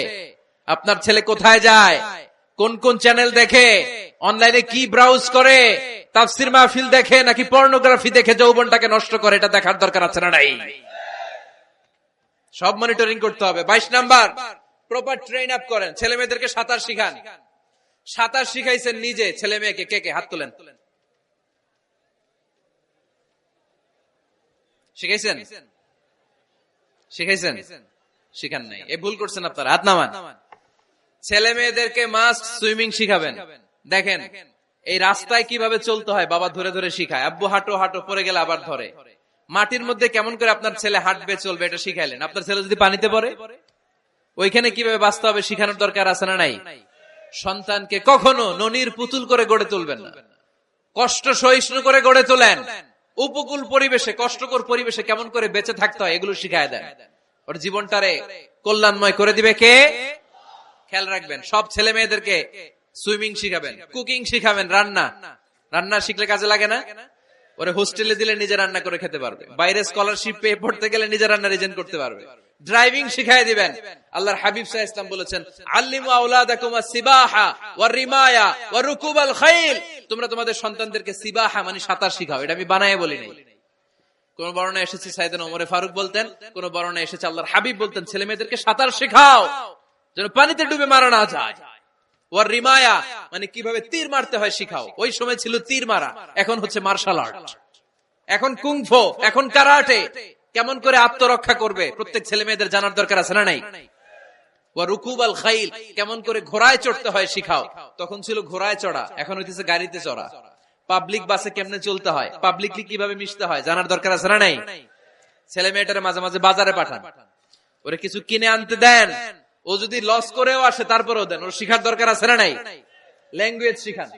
আপনার ছেলে কোথায় যায়, কোন কোন চ্যানেল দেখে, অনলাইনে কি ব্রাউজ করে, তাফসির মাহফিল দেখে নাকি পর্নোগ্রাফি দেখে যৌবনটাকে নষ্ট করে, এটা দেখার দরকার আছে না নাই? সব মনিটরিং করতে হবে। 22 নাম্বার, প্রপার ট্রেন আপ করেন। ছেলে মেয়েদেরকে সাঁতার শিখান। সাঁতার শিখাইছেন নিজে ছেলে মেয়েকে? কে কে হাত তোলেন? শিখাইছেন? শিখাইছেন? শিখান নাই, এ ভুল করছেন আপনারা, হাত নামান। ছেলে মেয়েদেরকে মাস্ট সুইমিং শিখাবেন। দেখেন এই রাস্তায় কিভাবে চলতে হয় বাবা ধরে ধরে শিখায়। আব্বু হাঁটো হাঁটো, পরে গেলে আবার ধরে। মাটির মধ্যে কেমন করে আপনার ছেলে হাঁটবে চলবে এটা শিখাইলেন। আপনার ছেলে যদি পানিতে পড়ে, ওইখানে কিভাবে বাঁচতে হবে শিখানোর দরকার আছে না নাই? সন্তানকে কখনো ননির পুতুল করে গড়ে তুলবেন না, কষ্ট সহিষ্ণু করে গড়ে তোলেন। উপকূল পরিবেশে, কষ্টকর পরিবেশে কেমন করে বেঁচে থাকতে হয় এগুলো শিখায় দেন। ওর জীবনটারে কল্যাণময় করে দিবে কে? খেয়াল রাখবেন। সব ছেলে মেয়েদেরকে সুইমিং শিখাবেন, কুকিং শিখাবেন, রান্না শিখলে কাজে লাগে না? ওরে হোস্টেলে দিলে নিজে রান্না করে খেতে পারবে, বাইরে স্কলারশিপ পেয়ে পড়তে গেলে নিজে রান্না রিজেন্ট করতে পারবে। ড্রাইভিং শিখাই দিবেন। আল্লাহর হাবিব সাল্লাল্লাহু আলাইহি ওয়াসাল্লাম বলেছেন, আল্লিমু আওলাদাকুম আস-সিবাহা ওয়া রিমায়া ওয়া রুকুবাল খাইল। তোমরা তোমাদের সন্তানদেরকে সিবাহা মানে সাঁতার শিখাও। এটা আমি বানায়ে বলি নাই। কোন বর্ণনায় এসেছে সাইয়েদনা ওমর ফারুক বলতেন, কোন বর্ণনায় এসেছে আল্লাহর হাবিব বলতেন ছেলে মেয়েদেরকে সাঁতার শেখাও যেন পানিতে ডুবে মারা না যায়। ওয়ার রিমায়া মানে কিভাবে তীর মারতে হয় শিখাও। ওই সময় ছিল তীর মারা, এখন হচ্ছে মার্শাল আর্ট, এখন কুংফু, এখন কারাটে। কেমন করে আত্মরক্ষা করবে প্রত্যেক ছেলে মেয়েদের জানার দরকার আছে না নাই? ওয়া রুকুবাল খাইল, কেমন করে ঘোড়ায় চড়তে হয় শিখাও। তখন ছিল ঘোড়ায় চড়া, এখন হইতেছে গাড়িতে চড়া। পাবলিক বাসে কেমনে চলতে হয়, পাবলিকলি কিভাবে মিশতে হয় জানার দরকার আছে না নাই? ছেলে মেয়েটারে মাঝে মাঝে বাজারে পাঠান, ওরে কিছু কিনে আনতে দেন। ও যদি লস করেও আসে তারপরেও দেন, ওর শিখার দরকার আছে না নাই? ল্যাঙ্গুয়েজ শিখান।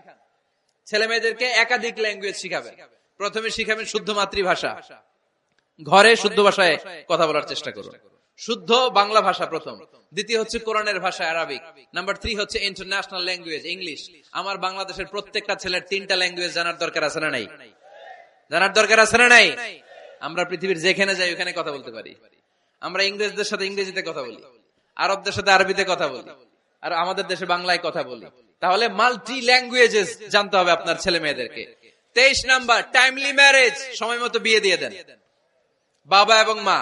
ছেলে মেয়েদেরকে একাধিক ল্যাঙ্গুয়েজ শিখাবেন। প্রথমে শিখাবেন শুদ্ধ মাতৃভাষা, ঘরে শুদ্ধ ভাষায় কথা বলার চেষ্টা করুন। শুদ্ধ বাংলা ভাষা প্রথম। দ্বিতীয় হচ্ছে কোরআনের ভাষা আরবিক। নাম্বার 3 হচ্ছে ইন্টারন্যাশনাল ল্যাঙ্গুয়েজ ইংলিশ। আমার বাংলাদেশের প্রত্যেকটা ছেলের 3টা ল্যাঙ্গুয়েজ জানার দরকার আছে না নাই? জানার দরকার আছে না নাই? আমরা পৃথিবীর যেখানে যাই ওখানে কথা বলতে পারি। আমরা ইংরেজদের সাথে ইংরেজিতে কথা বলি, আরবদের সাথে আরবিতে কথা বলি, আর আমাদের দেশে বাংলায় কথা বলি। তাহলে মাল্টি ল্যাঙ্গুয়েজেস জানতে হবে আপনার ছেলে মেয়েদেরকে। 23 নাম্বার, টাইমলি ম্যারেজ, সময় মতো বিয়ে দিয়ে দেন। বাবা এবং মা,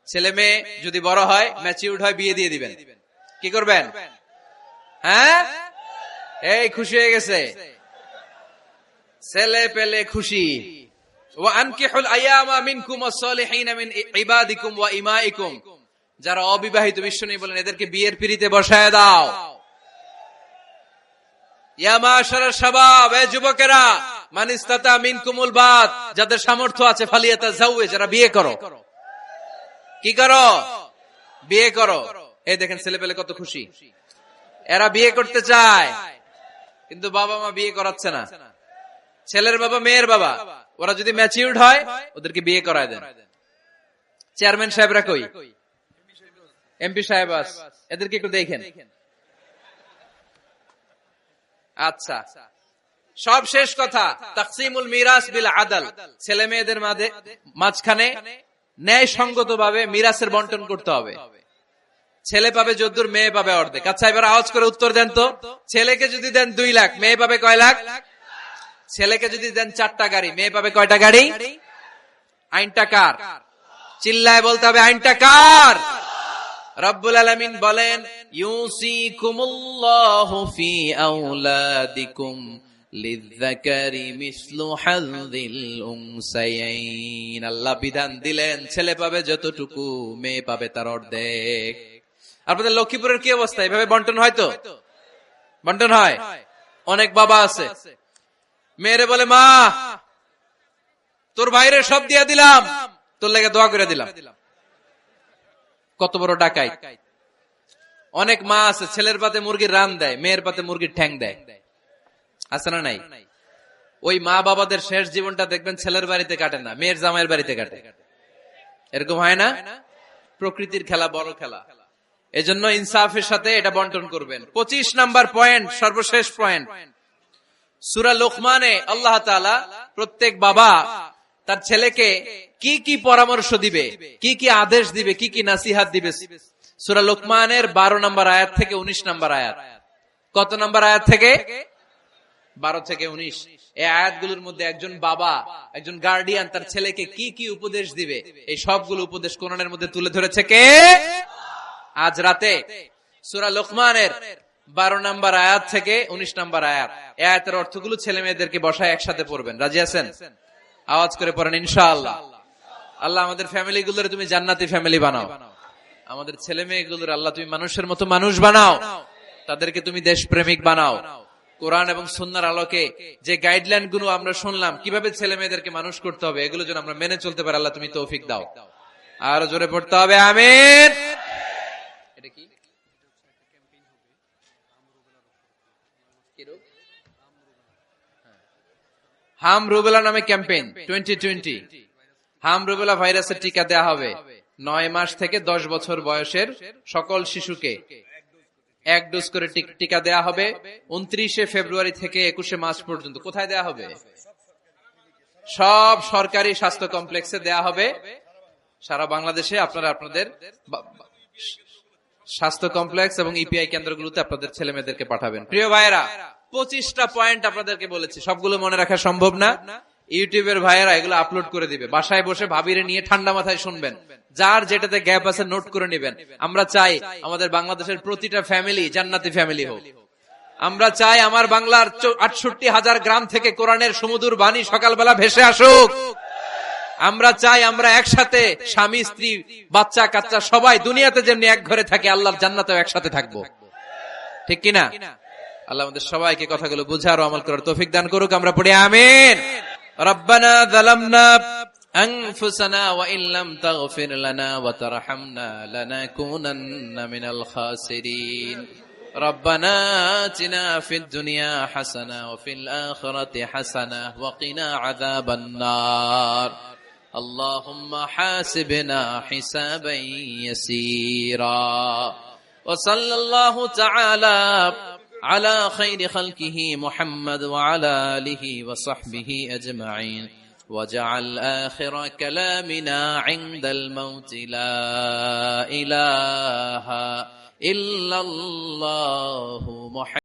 ছেলে মেয়ে যদি বড় হয়, ম্যাচিউরড হয়, বিয়ে দিয়ে দিবেন। কি করবেন? হ্যাঁ, এই খুশি হয়ে গেছে, ছেলে পেলে খুশি। ওয়া আনকিহুল আয়ামা মিনকুম ওয়াস-সালিহিনা মিন ইবাদিকুম ওয়া ইমাইকুম। যারা অবিবাহিত, বিশ্বনবী বলেন এদেরকে বিয়ের পিঁড়িতে বসায় দাও। ইয়া মাশারাশ শাবাব, এ যুবকেরা, মান ইসতাতা মিনকুমুল বাত, যাদের সামর্থ্য আছে ফালিয়াতাযাওয়াজ, যারা বিয়ে করো। কি করো? বিয়ে করো। এই দেখেন ছেলে পেলে কত খুশি, এরা বিয়ে করতে চায় কিন্তু বাবা মা বিয়ে করাচ্ছে না। ছেলের বাবা মেয়ের বাবা, ওরা যদি ম্যাচিউরড হয় ওদেরকে বিয়ে করায় দেন। চেয়ারম্যান সাহেবরা কই? এমপি সাহেব, এদেরকে একটু দেখেন। আচ্ছা, সব শেষ কথা, তাকসিমুল মিরাস বিল আদল। ছেলে মেয়েদের মাঝখানে ন্যায় সঙ্গত ভাবে মিরাসের বন্টন করতে হবে। ছেলে পাবে যদ্দুর, মেয়ে পাবে অর্ধেক। আচ্ছা এবার আওয়াজ করে উত্তর দেন তো, ছেলেকে যদি দেন 2 লাখ, মেয়ে পাবে কয় লাখ? ছেলেকে যদি দেন 4টা গাড়ি, মেয়ে পাবে কয়টা গাড়ি? আইনটা কার? চিল্লায় বলতে হবে, আইনটা কার? রব্বুল আলামিন বলেন, ইউসিকুমুল্লাহু ফি আওলাদিকুম লিযযাকারি মিসলু হাযযিল উনসায়াইন। আল্লাহ বিধান দিলেন ছেলে পাবে যতটুকু, মেয়ে পাবে তার অর্ধেক। আপনাদের লক্ষ্মীপুরের কি অবস্থা? এভাবে বন্টন হয় তো? বন্টন হয়? অনেক বাবা আছে, মেয়েরে বলে মা তোর ভাইরে সব দিয়া দিলাম, তোর লেগে দোয়া করে দিলাম। কত বড় ডাকাই! অনেক মা আছে ছেলের পাতে মুরগির রান দেয়, মেয়ের পাতে মুরগির ঠ্যাং দেয়। আছে না নাই? ওই মা বাবাদের শেষ জীবনটা দেখবেন ছেলের বাড়িতে কাটে না, মেয়ের জামাইয়ের বাড়িতে কাটে। এরকম হয় না? প্রকৃতির খেলা বড় খেলা। এজন্য ইনসাফের সাথে এটা বন্টন করবেন। 25 নাম্বার পয়েন্ট, সর্বশেষ পয়েন্ট, সূরা লোকমানে আল্লাহ তাআলা প্রত্যেক বাবা তার ছেলেকে কি কি পরামর্শ দিবে, কি কি আদেশ দিবে, কি কি নাসিহাত দিবে, সূরা লোকমানের 12 নম্বর আয়াত থেকে 19 নম্বর আয়াত। কত নম্বর আয়াত থেকে? 12 থেকে 19। এই আয়াতগুলোর মধ্যে একজন বাবা, একজন গার্ডিয়ান তার ছেলেকে কি কি উপদেশ দিবে, এই সবগুলো উপদেশ কোরআনের মধ্যে তুলে ধরেছে কে? আজ রাতে সূরা লোকমানের 12 নম্বর আয়াত থেকে 19 নম্বর আয়াত, এই আয়াতের অর্থগুলো ছেলে মেয়েদেরকে বসায় একসাথে পড়বেন। রাজি আছেন? আওয়াজ করে পড়েন ইনশাআল্লাহ। আল্লাহ আমাদের ফ্যামিলি গুলোর তুমি জান্নাতি ফ্যামিলি বানাও, আমাদের ছেলে মেয়েগুলোর আল্লাহ তুমি মানুষের মতো মানুষ বানাও, তাদেরকে তুমি দেশপ্রেমিক বানাও। কোরআন এবং সুন্নাহর আলোকে যে গাইডলাইন গুলো আমরা শুনলাম কিভাবে ছেলে মেয়েদেরকে মানুষ করতে হবে, এগুলো যেন আমরা মেনে চলতে পারি, আল্লাহ তুমি তৌফিক দাও। আর জোরে পড়তে হবে আমিন। এটা কি? হাম রুবেলা নামে ক্যাম্পেইন 2020। হাম রুবেলা ভাইরাসের টিকা দেয়া হবে 9 মাস থেকে 10 বছর বয়সের সকল শিশুকে 1 ডোজ করে টিকা দেয়া হবে 29 ফেব্রুয়ারি থেকে 21 মার্চ পর্যন্ত। কোথায় দেয়া হবে? সব সরকারি স্বাস্থ্য কমপ্লেক্সে দেয়া হবে সারা বাংলাদেশে। আপনারা আপনাদের স্বাস্থ্য কমপ্লেক্স এবং ইপিআই কেন্দ্রগুলোতে আপনাদের ছেলে মেয়েদেরকে পাঠাবেন। প্রিয় ভাইয়েরা, 25টা পয়েন্ট আপনাদেরকে বলেছি, সবগুলো মনে রাখা সম্ভব না। ইউটিউবের ভাইয়েরা এগুলো আপলোড করে দিবে, বাসায় বসে ভাবিরে নিয়ে ঠান্ডা মাথায় শুনবেন, যার যেটাতে গ্যাপ আছে নোট করে নেবেন। আমরা চাই আমাদের বাংলাদেশের প্রতিটা ফ্যামিলি জান্নাতি ফ্যামিলি হোক। আমরা চাই আমার বাংলার 68,000 গ্রাম থেকে কোরআনের সুমধুর বাণী সকালবেলা ভেসে আসুক। আমরা চাই আমরা একসাথে স্বামী স্ত্রী বাচ্চা কাচ্চা সবাই দুনিয়াতে যেমনি এক ঘরে থাকে, আল্লাহর জান্নাতেও একসাথে থাকবো। ঠিক কিনা? আল্লাহ আমাদের সবাইকে কথাগুলো বুঝার ও আমল করার তৌফিক দান করুক। আমরা পড়ি আমিন। রব্বানা যালামনা আনফুসানা ওয়া ইল্লাম তাগফির লানা ওয়া তারহামনা লানাকুনান্না মিনাল খাসিরিন। রব্বানা আতিনা ফিদ দুনিয়া হাসানা ওয়া ফিল আখিরাতি হাসানা ওয়া কিনা আযাবান নার। আল্লাহুম্মা হাসিবনা হিসাবান ইয়াসীরা। ওয়া সাল্লাল্লাহু তাআলা على خير خلقه محمد وعلى آله وصحبه أجمعين وجعل آخر كلامنا عند الموت لا إله إلا الله محمد